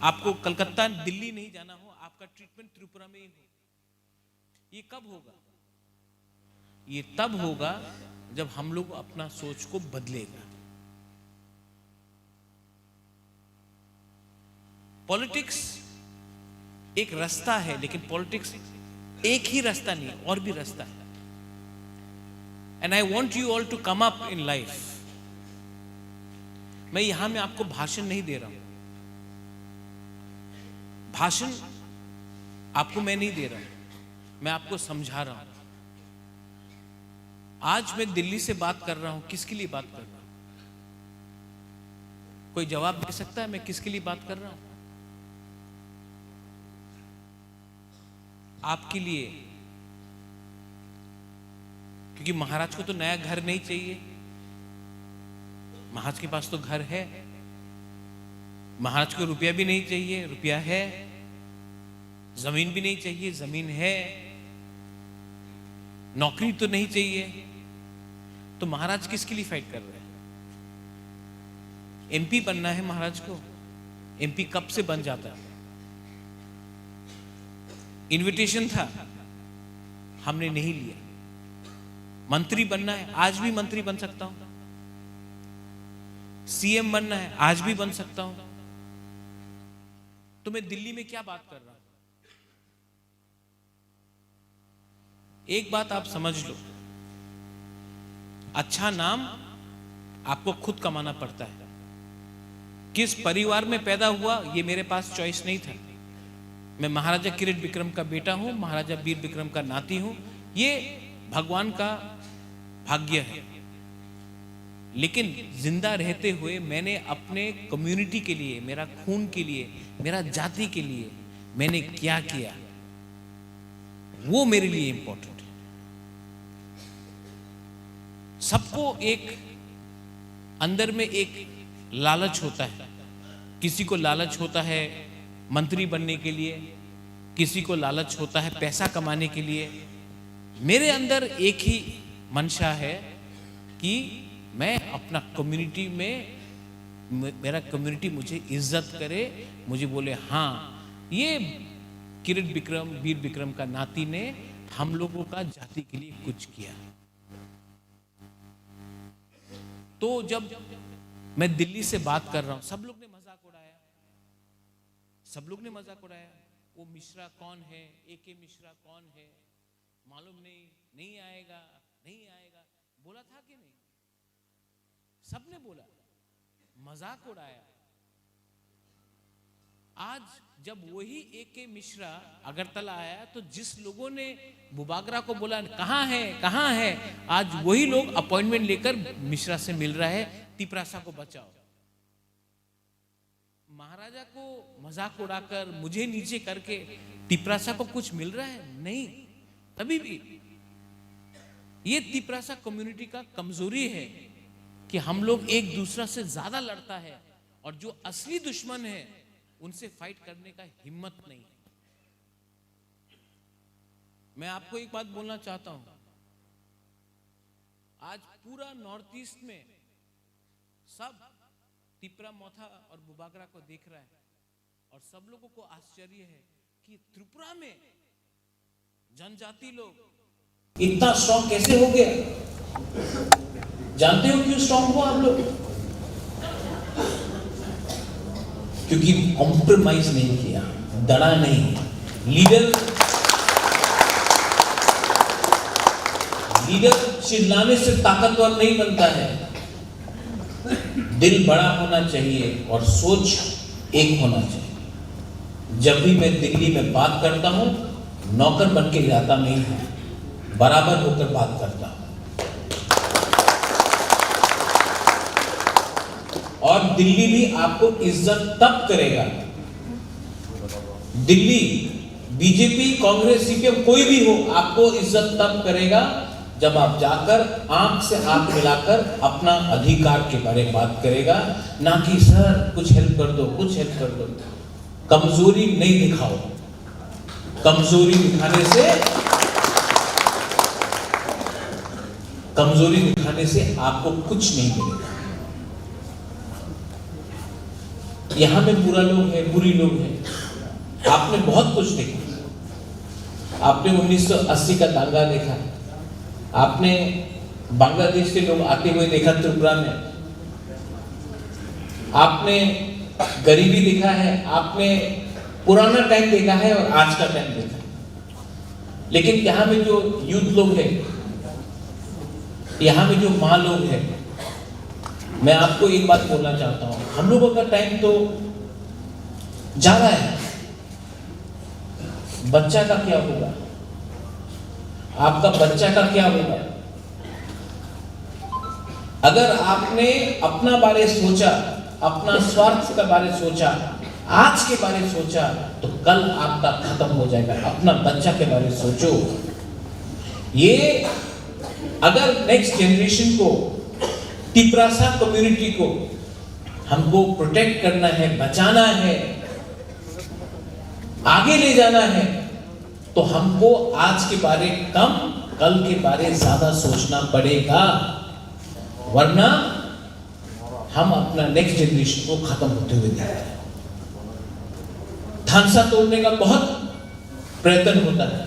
आपको कलकत्ता दिल्ली नहीं जाना हो, आपका ट्रीटमेंट त्रिपुरा में ही हो। ये कब होगा? ये तब होगा जब हम लोग अपना सोच को बदलेगा। पॉलिटिक्स एक रास्ता है, लेकिन पॉलिटिक्स एक ही रास्ता नहीं, और भी रास्ता है। And I want you all to come up in life. मैं यहां में आपको भाषण नहीं दे रहा हूं, भाषण आपको मैं नहीं दे रहा हूं, मैं आपको समझा रहा हूं। आज मैं दिल्ली से बात कर रहा हूं, किसके लिए बात कर रहा हूं? कोई जवाब दे सकता है मैं किसके लिए बात कर रहा हूं? आपके लिए, क्योंकि महाराज को तो नया घर नहीं चाहिए, महाराज के पास तो घर है। महाराज को रुपया भी नहीं चाहिए, रुपया है। जमीन भी नहीं चाहिए, जमीन है। नौकरी तो नहीं चाहिए, तो महाराज किसके लिए फाइट कर रहे हैं? एमपी बनना है महाराज को। एमपी कब से बन जाता है? इनविटेशन था, हमने नहीं लिया। मंत्री बनना है, आज भी मंत्री बन सकता हूं। सीएम बनना है, आज भी बन सकता हूं। तो मैं दिल्ली में क्या बात कर रहा हूं? एक बात आप समझ लो, अच्छा नाम आपको खुद कमाना पड़ता है। किस परिवार में पैदा हुआ ये मेरे पास चॉइस नहीं था। मैं महाराजा किरीट विक्रम का बेटा हूं, महाराजा वीर विक्रम का नाती हूं, ये भगवान का भाग्य है। लेकिन जिंदा रहते हुए मैंने अपने कम्युनिटी के लिए, मेरा खून के लिए, मेरा जाति के लिए मैंने क्या किया, वो मेरे लिए इंपॉर्टेंट है। सबको एक अंदर में एक लालच होता है। किसी को लालच होता है मंत्री बनने के लिए, किसी को लालच होता है पैसा कमाने के लिए। मेरे अंदर एक ही मंशा है कि मैं अपना कम्युनिटी में, मेरा कम्युनिटी मुझे इज्जत करे, मुझे बोले हाँ ये किरीट विक्रम, वीर विक्रम का नाती ने हम लोगों का जाति के लिए कुछ किया। तो जब मैं दिल्ली से बात कर रहा हूं, सब लोग ने मजाक उड़ाया, सब लोग ने मजाक उड़ाया। वो मिश्रा कौन है, एके मिश्रा कौन है, मालूम नहीं, नहीं आएगा, नहीं आएगा, बोला था कि नहीं? सबने बोला, मजाक उड़ाया। आज जब वही एके मिश्रा अगरतला आया तो जिस लोगों ने बुबागरा को बोला कहां है कहां है, आज वही लोग अपॉइंटमेंट लेकर मिश्रा से मिल रहा है, तिपरासा को बचाओ। महाराजा को मजाक उड़ाकर, मुझे नीचे करके तिपरासा को कुछ मिल रहा है? नहीं। तभी भी ये तिपरासा कम्युनिटी का कमजोरी है कि हम लोग एक दूसरा से ज्यादा लड़ता है, और जो असली दुश्मन है उनसे फाइट करने का हिम्मत नहीं है। मैं आपको एक बात बोलना चाहता हूं, आज पूरा नॉर्थ ईस्ट में सब तिपरा मोथा और बुबागरा को देख रहा है और सब लोगों को आश्चर्य है कि त्रिपुरा में जनजाति लोग इतना स्ट्रॉन्ग कैसे हो गया। जानते हो क्यों स्ट्रॉन्ग हुआ आप लोग? क्योंकि कॉम्प्रोमाइज नहीं किया, डरा नहीं। लीडर चिल्लाने से ताकतवर नहीं बनता है, दिल बड़ा होना चाहिए और सोच एक होना चाहिए। जब भी मैं दिल्ली में बात करता हूं, नौकर बन के जाता नहीं हूं, बराबर होकर बात करता हूं। और दिल्ली भी आपको इज्जत तब करेगा, दिल्ली बीजेपी, कांग्रेस, सीपीएम कोई भी हो, आपको इज्जत तब करेगा जब आप जाकर आंख से आंख मिलाकर अपना अधिकार के बारे में बात करेगा, ना कि सर कुछ हेल्प कर दो, कुछ हेल्प कर दो। कमजोरी नहीं दिखाओ, कमजोरी दिखाने से आपको कुछ नहीं मिलेगा। यहां में बुरा लोग हैं, बुरी लोग हैं, आपने बहुत कुछ देखा। आपने 1980 का दांगा देखा, आपने बांग्लादेश के लोग आते हुए देखा त्रिपुरा में, आपने गरीबी देखा है, आपने पुराना टाइम देखा है और आज का टाइम देखा है। लेकिन यहाँ में जो यूथ लोग हैं, यहाँ में जो माँ लोग हैं, मैं आपको एक बात बोलना चाहता हूँ, हम लोगों का टाइम तो जा रहा है, बच्चा का क्या होगा, आपका बच्चा का क्या होगा? अगर आपने अपना बारे सोचा, अपना स्वार्थ का बारे सोचा, आज के बारे सोचा, तो कल आपका खत्म हो जाएगा। अपना बच्चा के बारे सोचो। ये अगर नेक्स्ट जनरेशन को, तिपरासा कम्युनिटी को हमको प्रोटेक्ट करना है, बचाना है, आगे ले जाना है, तो हमको आज के बारे कम, कल के बारे ज्यादा सोचना पड़ेगा, वरना हम अपना नेक्स्ट जनरेशन को खत्म होते हुए देखते हैं। थानसा तोड़ने का बहुत प्रयत्न होता है,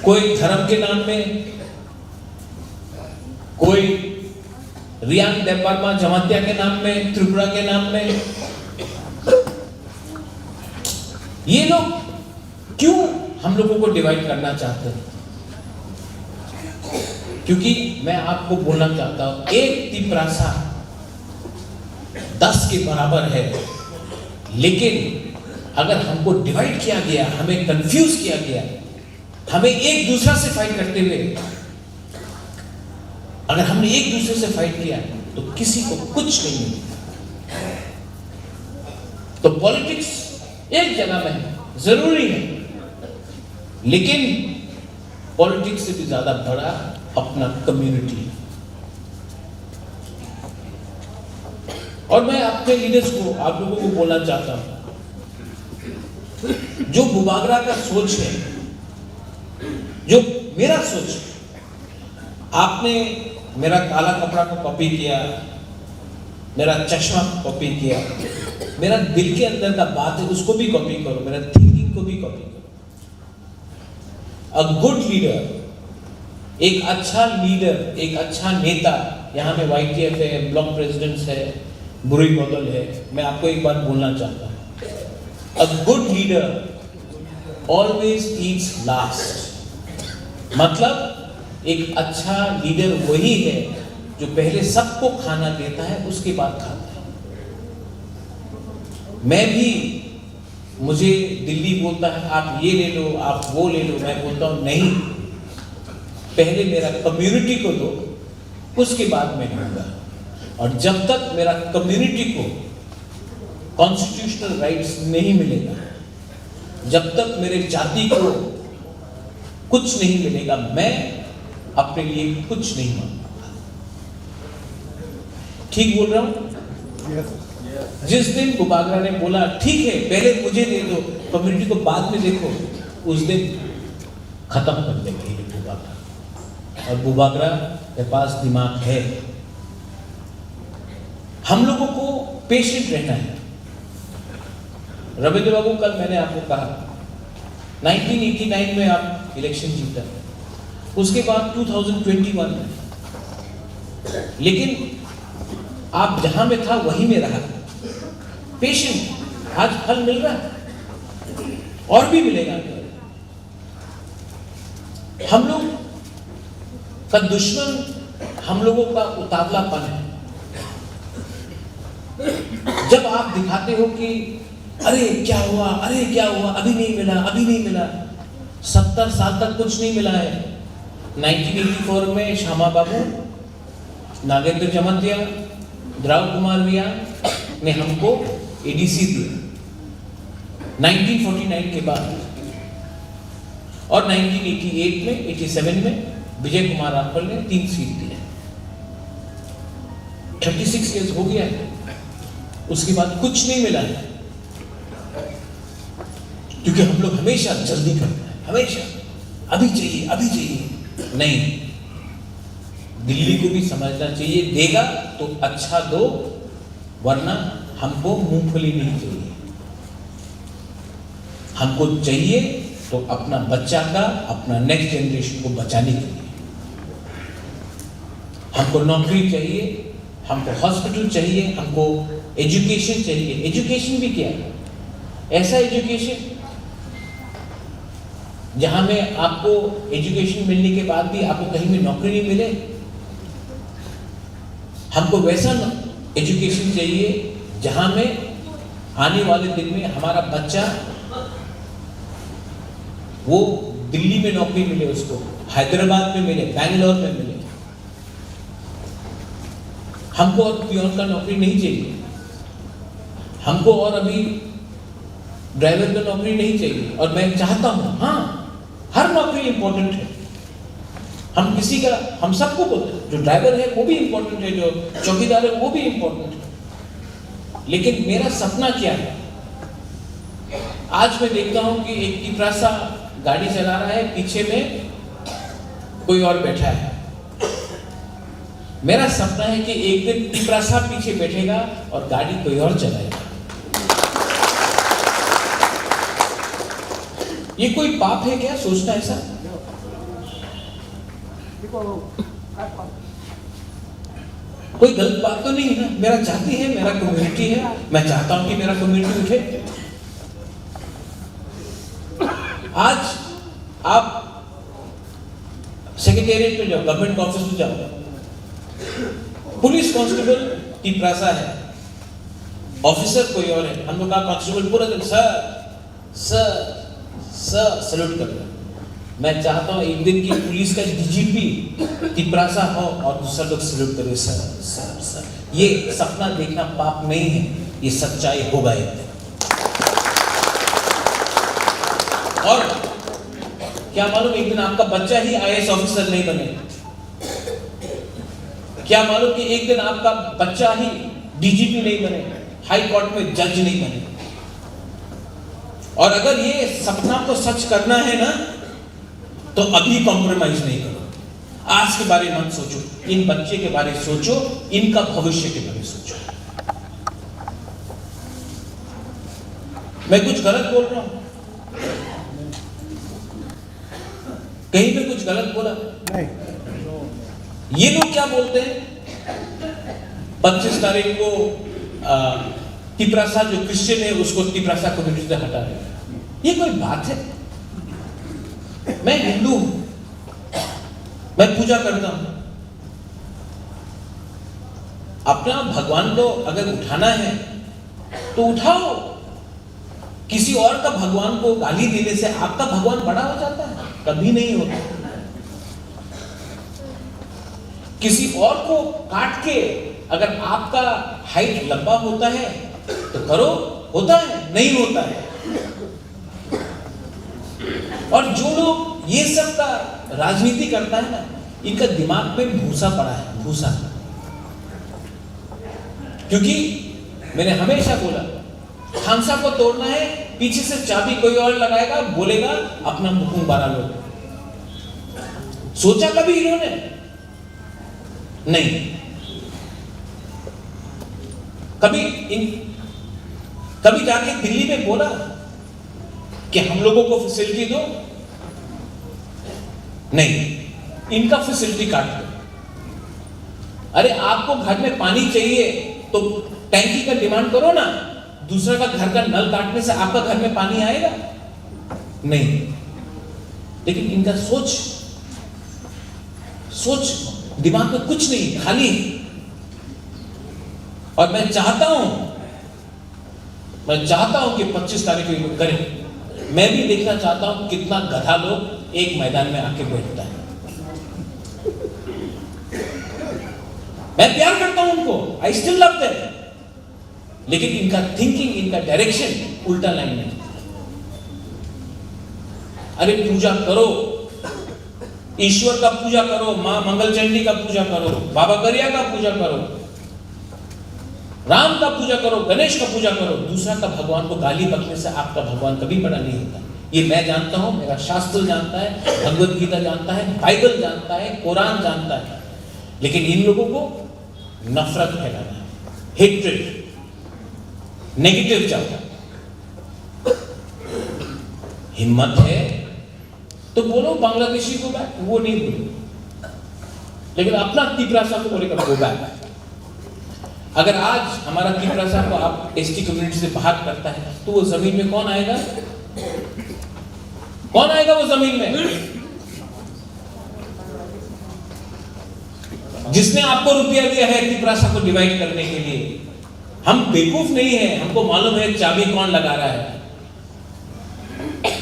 कोई धर्म के नाम में, कोई रियांग देवबर्मा जमातिया के नाम में, त्रिपुरा के नाम में। ये लोग क्यों हम लोगों को डिवाइड करना चाहते हैं? क्योंकि मैं आपको बोलना चाहता हूं, एक तिपरासा 10 के बराबर है, लेकिन अगर हमको डिवाइड किया गया, हमें कंफ्यूज किया गया, हमें एक दूसरा से फाइट करते हुए, अगर हमने एक दूसरे से फाइट किया तो किसी को कुछ नहीं मिलेगा। तो पॉलिटिक्स एक जगह में जरूरी है, लेकिन पॉलिटिक्स से भी ज्यादा बड़ा अपना कम्युनिटी है। और मैं अपने लीडर्स को, आप लोगों को बोलना चाहता हूं, जो बुबागरा का सोच है, जो मेरा सोच है, आपने मेरा काला कपड़ा को कॉपी किया, मेरा चश्मा को कॉपी किया, मेरा दिल के अंदर का बात है उसको भी कॉपी करो, मेरा थिंकिंग को भी कॉपी करो। अ गुड लीडर, एक अच्छा लीडर, एक अच्छा नेता, यहाँ में YTF है, ब्लॉक प्रेसिडेंट्स है, बुरी बदल है, मैं आपको एक बात बोलना चाहता हूँ, a good leader always Yeats last. मतलब एक अच्छा लीडर वही है जो पहले सबको खाना देता है, उसके बाद खाता है। मैं भी, मुझे दिल्ली बोलता है आप ये ले लो, आप वो ले लो, मैं बोलता हूं नहीं, पहले मेरा कम्युनिटी को दो, उसके बाद मैं लूंगा। और जब तक मेरा कम्युनिटी को कॉन्स्टिट्यूशनल राइट्स नहीं मिलेगा, जब तक मेरे जाति को कुछ नहीं मिलेगा, मैं अपने लिए कुछ नहीं मांगूंगा। ठीक बोल रहा हूं? जिस दिन बुबागरा ने बोला ठीक है पहले मुझे दे दो, कम्युनिटी को बाद में देखो, उस दिन खत्म कर देंगे ये बुबागरा। और बुबागरा के पास दिमाग है, हम लोगों को पेशेंट रहना है। रविंद्र बाबू, कल मैंने आपको कहा 1989 में आप इलेक्शन जीता, उसके बाद 2021 में, लेकिन आप जहां में था वहीं में रहा। पेशेंट, आज फल मिल रहा है और भी मिलेगा। हम लोग का दुश्मन हम लोगों का उतावलापन है। जब आप दिखाते हो कि अरे क्या हुआ, अरे क्या हुआ, अभी नहीं मिला, अभी नहीं मिला, 70 साल तक कुछ नहीं मिला है। 1984 में श्यामा बाबू, नागेंद्र जमतिया, द्राव कुमार विया ने हमको एडीसी दिया 1949 के बाद, और 1988 में 87 में विजय कुमार राठौर ने 3 सीट दिए। 36 इयर्स हो गया है, उसके बाद कुछ नहीं मिला है, क्योंकि हम लोग हमेशा जल्दी करते हैं, हमेशा अभी चाहिए, अभी चाहिए। नहीं, दिल्ली को भी समझना चाहिए, देगा तो अच्छा दो, वरना हमको मूंगफली नहीं चाहिए। हमको चाहिए तो अपना बच्चा का, अपना नेक्स्ट जनरेशन को बचाने के लिए। हमको नौकरी चाहिए, हमको हॉस्पिटल चाहिए, हमको एजुकेशन चाहिए। एजुकेशन भी क्या है? ऐसा एजुकेशन जहां में आपको एजुकेशन मिलने के बाद भी आपको कहीं भी नौकरी नहीं मिले। हमको वैसा एजुकेशन चाहिए जहां में आने वाले दिन में हमारा बच्चा वो दिल्ली में नौकरी मिले, उसको हैदराबाद में मिले, बैंगलोर में मिले। हमको और पियोन का नौकरी नहीं चाहिए, हमको और अभी ड्राइवर का नौकरी नहीं चाहिए। और मैं चाहता हूं, हाँ, हर नौकरी इंपॉर्टेंट है। हम किसी का, हम सबको बोलते हैं, जो ड्राइवर है वो भी इंपॉर्टेंट है, जो चौकीदार है वो भी इंपॉर्टेंट है। लेकिन मेरा सपना क्या है? आज मैं देखता हूं कि एक टिपरासा गाड़ी चला रहा है, पीछे में कोई और बैठा है। मेरा सपना है कि एक दिन टिपरासा पीछे बैठेगा और गाड़ी कोई और चलाएगा। ये कोई पाप है क्या सोचना ऐसा? कोई गलत बात तो नहीं है ना? मेरा जाति है, मेरा कम्युनिटी है, मैं चाहता हूं कि मेरा कम्युनिटी उठे। आज आप सेक्रेटेरिएट में जाओ, गवर्नमेंट ऑफिस में जाओ, पुलिस कांस्टेबल टिपरासा है, ऑफिसर कोई और है। हम लोग का कांस्टेबल पूरा दिन सर सर सर सैल्यूट कर रहा है। मैं चाहता हूं एक दिन की पुलिस का डीजीपी टिपरासा हो और दूसरा लोग सैल्यूट करे, सर सर सर। ये सपना देखना पाप नहीं है, ये सच्चाई होगा एक दिन। और क्या मालूम एक दिन आपका बच्चा ही आईएएस ऑफिसर नहीं बने, क्या मालूम कि एक दिन आपका बच्चा ही डीजीपी नहीं बने, हाई कोर्ट में जज नहीं बने। और अगर ये सपना को सच करना है ना, तो अभी कॉम्प्रोमाइज नहीं करो। आज के बारे में मत सोचो, इन बच्चे के बारे में सोचो, इनका भविष्य के बारे में सोचो। मैं कुछ गलत बोल रहा हूं? कहीं पे कुछ गलत बोला? नहीं। ये लोग क्या बोलते हैं, 25 तारीख को टिपरासा जो क्रिश्चियन है उसको टिपरासा कम्युनिटी से हटा दे। ये कोई बात है? मैं हिंदू हूं, मैं पूजा करता हूं। अपना भगवान को अगर उठाना है तो उठाओ। किसी और का भगवान को गाली देने से आपका भगवान बड़ा हो जाता है? कभी नहीं होता। किसी और को काट के अगर आपका हाइट लंबा होता है तो करो, होता है? नहीं होता है। और जो लोग ये सब का राजनीति करता है ना, इनका दिमाग में भूसा पड़ा है, भूसा। क्योंकि मैंने हमेशा बोला, खांसा को तोड़ना है, पीछे से चाबी कोई और लगाएगा, बोलेगा अपना हुकुम 12 लोग। सोचा कभी इन्होंने? नहीं। कभी जाके दिल्ली में बोला कि हम लोगों को फैसिलिटी दो? नहीं, इनका फैसिलिटी काट दो। अरे आपको घर में पानी चाहिए तो टैंकी का डिमांड करो ना, दूसरे का घर का नल काटने से आपका घर में पानी आएगा? नहीं। लेकिन इनका सोच दिमाग में कुछ नहीं, खाली। और मैं चाहता हूं कि 25 तारीख को करें। मैं भी देखना चाहता हूं कितना गधा लोग एक मैदान में आके बैठता है। मैं प्यार करता हूं उनको, आई स्टिल लव देम, लेकिन इनका थिंकिंग, इनका डायरेक्शन उल्टा लाइन में। अरे पूजा करो, ईश्वर का पूजा करो, मां मंगलचंडी का पूजा करो, बाबा गरिया का पूजा करो, राम का पूजा करो, गणेश का पूजा करो। दूसरा का भगवान को गाली बकने से आपका भगवान कभी बड़ा नहीं होता। ये मैं जानता हूं, मेरा शास्त्र जानता है, भगवत गीता जानता है, बाइबल जानता है, कुरान जानता है। लेकिन इन लोगों को नफरत फैलाना है, हेट्रेड, नेगेटिव चाहता है। हिम्मत है तो बोलो बांग्लादेशी को बैक, वो नहीं बोले, लेकिन अपना तिपरासा को बोलेगा गो बैक। अगर आज हमारा तिपरासा को आप एसटी कम्युनिटी से बाहर करता है तो वो जमीन में कौन आएगा? कौन आएगा वो जमीन में? जिसने आपको रुपया दिया है तिपरासा को डिवाइड करने के लिए। हम बेवकूफ नहीं है, हमको मालूम है चाबी कौन लगा रहा है।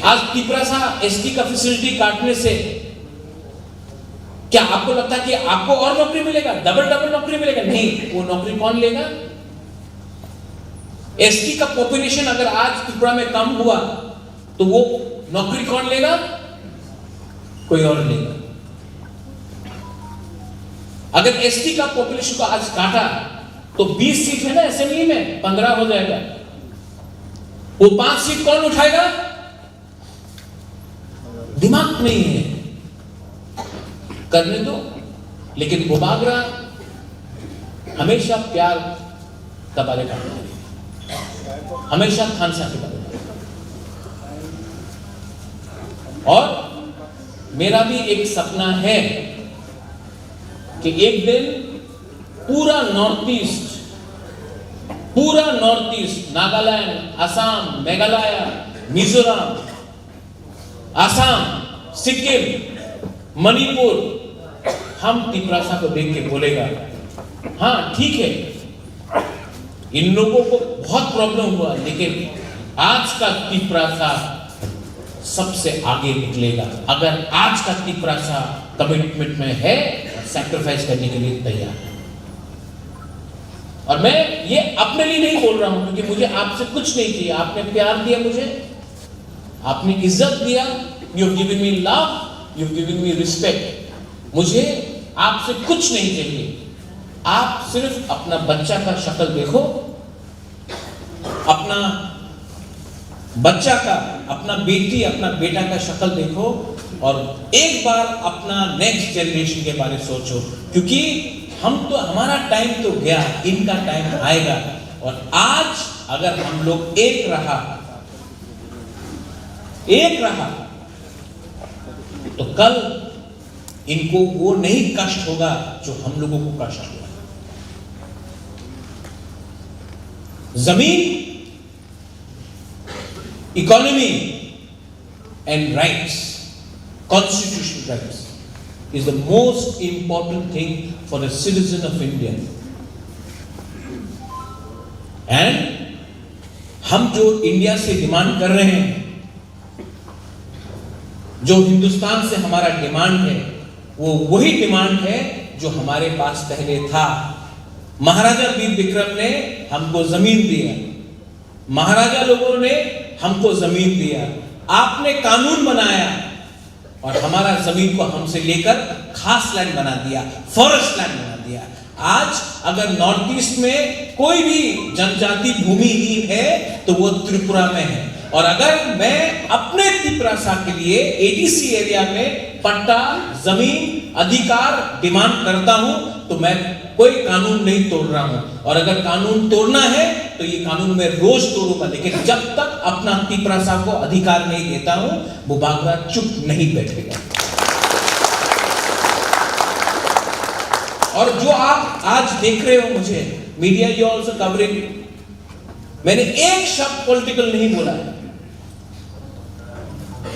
आज तिपरासा एसटी का फैसिलिटी काटने से क्या आपको लगता है कि आपको और नौकरी मिलेगा, डबल नौकरी मिलेगा? नहीं। वो नौकरी कौन लेगा? एसटी का पॉपुलेशन अगर आज त्रिपुरा में कम हुआ तो वो नौकरी कौन लेगा? कोई और लेगा। अगर एसटी का पॉपुलेशन को आज काटा तो 20 सीट है ना असेंबली में, 15 हो जाएगा। वो 5 सीट कौन उठाएगा? दिमाग नहीं है, करने दो। लेकिन बुबागरा हमेशा प्यार का बारे करता है, हमेशा खानसा के बारे में। और मेरा भी एक सपना है कि एक दिन पूरा नॉर्थ ईस्ट, नागालैंड, असम, मेघालय, मिजोरम, असम, सिक्किम, मणिपुर, हम तिपरासा को देख के बोलेगा हाँ ठीक है, इन लोगों को बहुत प्रॉब्लम हुआ, लेकिन आज का तिपरासा सबसे आगे निकलेगा। अगर आज का तिपरासा कमिटमेंट में है, सैक्रिफाइस करने के लिए तैयार है। और मैं ये अपने लिए नहीं बोल रहा हूं, क्योंकि मुझे आपसे कुछ नहीं चाहिए। आपने प्यार दिया मुझे, आपने इज्जत दिया, you have given me love, you have given me respect. मुझे आपसे कुछ नहीं चाहिए। आप सिर्फ अपना बच्चा का शक्ल देखो, अपना बच्चा का, अपना बेटी, अपना बेटा का शक्ल देखो, और एक बार अपना नेक्स्ट जनरेशन के बारे में सोचो। क्योंकि हमारा टाइम तो गया, इनका टाइम आएगा। और आज अगर हम लोग एक रहा तो कल इनको वो नहीं कष्ट होगा जो हम लोगों को कष्ट हुआ। जमीन, economy and rights, constitutional rights is the most important thing for a citizen of India. And हम जो इंडिया से डिमांड कर रहे हैं, जो हिंदुस्तान से हमारा डिमांड है, वो वही डिमांड है जो हमारे पास पहले था। महाराजा वीर विक्रम ने हमको जमीन दिया, महाराजा लोगों ने हमको जमीन दिया, आपने कानून बनाया और हमारा जमीन को हमसे लेकर खास लैंड बना दिया, फॉरेस्ट लैंड बना दिया। आज अगर नॉर्थ ईस्ट में कोई भी जनजाति भूमिहीन है तो वो त्रिपुरा में है। और अगर मैं अपने तिपरासा के लिए एडीसी एरिया में पट्टा, जमीन, अधिकार डिमांड करता हूं तो मैं कोई कानून नहीं तोड़ रहा हूं, और अगर कानून तोड़ना है तो ये कानून मैं रोज तोड़ूंगा, लेकिन जब तक अपना तिपरासा को अधिकार नहीं देता हूं वो बागरा चुप नहीं बैठेगा। और जो आप आज देख रहे हो मुझे, मीडिया यू आल्सो कवरिंग, मैंने एक शब्द पॉलिटिकल नहीं बोला है।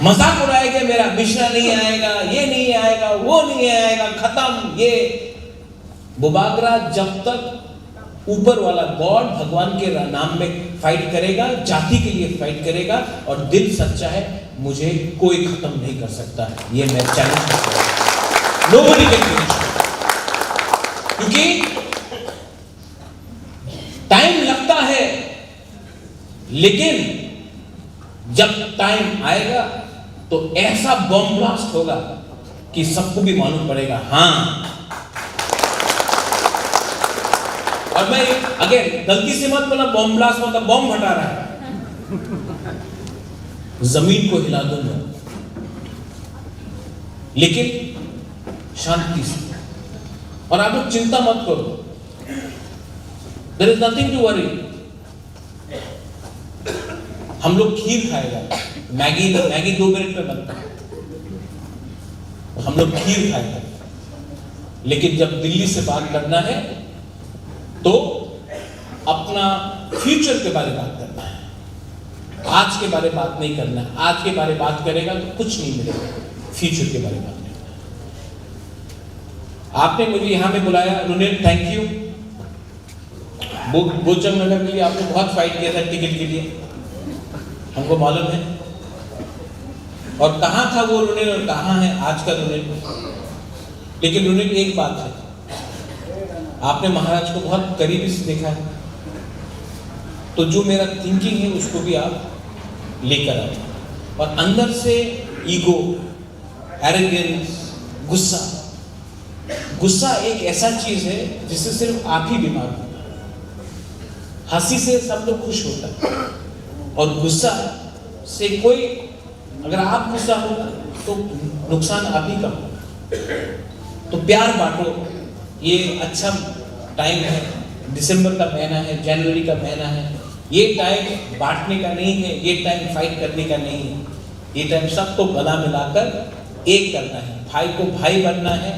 मजाक उड़ाया गया मेरा, मिश्रा नहीं आएगा, ये नहीं आएगा, वो नहीं आएगा, खत्म। ये बुबागरा जब तक ऊपर वाला गॉड भगवान के नाम में फाइट करेगा, जाति के लिए फाइट करेगा, और दिल सच्चा है, मुझे कोई खत्म नहीं कर सकता। ये मैं चैलेंज करता हूं, नोबडी कैन फिनिश, क्योंकि टाइम लगता है, लेकिन जब टाइम आएगा तो ऐसा बम ब्लास्ट होगा कि सबको भी मालूम पड़ेगा हाँ। और मैं अगेन गलती से मत बोला बम ब्लास्ट मतलब बम फटा रहा है, जमीन को हिला दूंगा, लेकिन शांति से। और आप लोग चिंता मत करो, there is nothing to worry. हम लोग खीर खाएगा, मैगी 2 मिनट में बनता है, हम लोग खीर खाएगा, लेकिन जब दिल्ली से बात करना है तो अपना फ्यूचर के बारे में बात करना है, आज के बारे में बात नहीं करना है। आज के बारे में बात करेगा तो कुछ नहीं मिलेगा, फ्यूचर के बारे में बात करना है। आपने मुझे यहां में बुलाया, रुनेल थैंक यू। बोचम नगर के लिए आपने बहुत फाइट किया था टिकट के लिए, हमको मालूम है। और कहां था वो रुनेल और कहां है आज का रुनेल। लेकिन रुनेल एक बात है, आपने महाराज को बहुत करीबी से देखा है, तो जो मेरा थिंकिंग है उसको भी आप लेकर आए। और अंदर से ईगो, एरोगेंस, गुस्सा एक ऐसा चीज है जिससे सिर्फ आप ही बीमार हो। हंसी से सब लोग खुश होता है, और गुस्सा से कोई, अगर आप गुस्सा होगा तो नुकसान आप ही का होगा। तो प्यार बांटो, ये अच्छा टाइम है, दिसंबर का महीना है, जनवरी का महीना है, ये टाइम बांटने का नहीं है, ये टाइम फाइट करने का नहीं है, ये टाइम सबको गला मिलाकर एक करना है, भाई को भाई बनना है,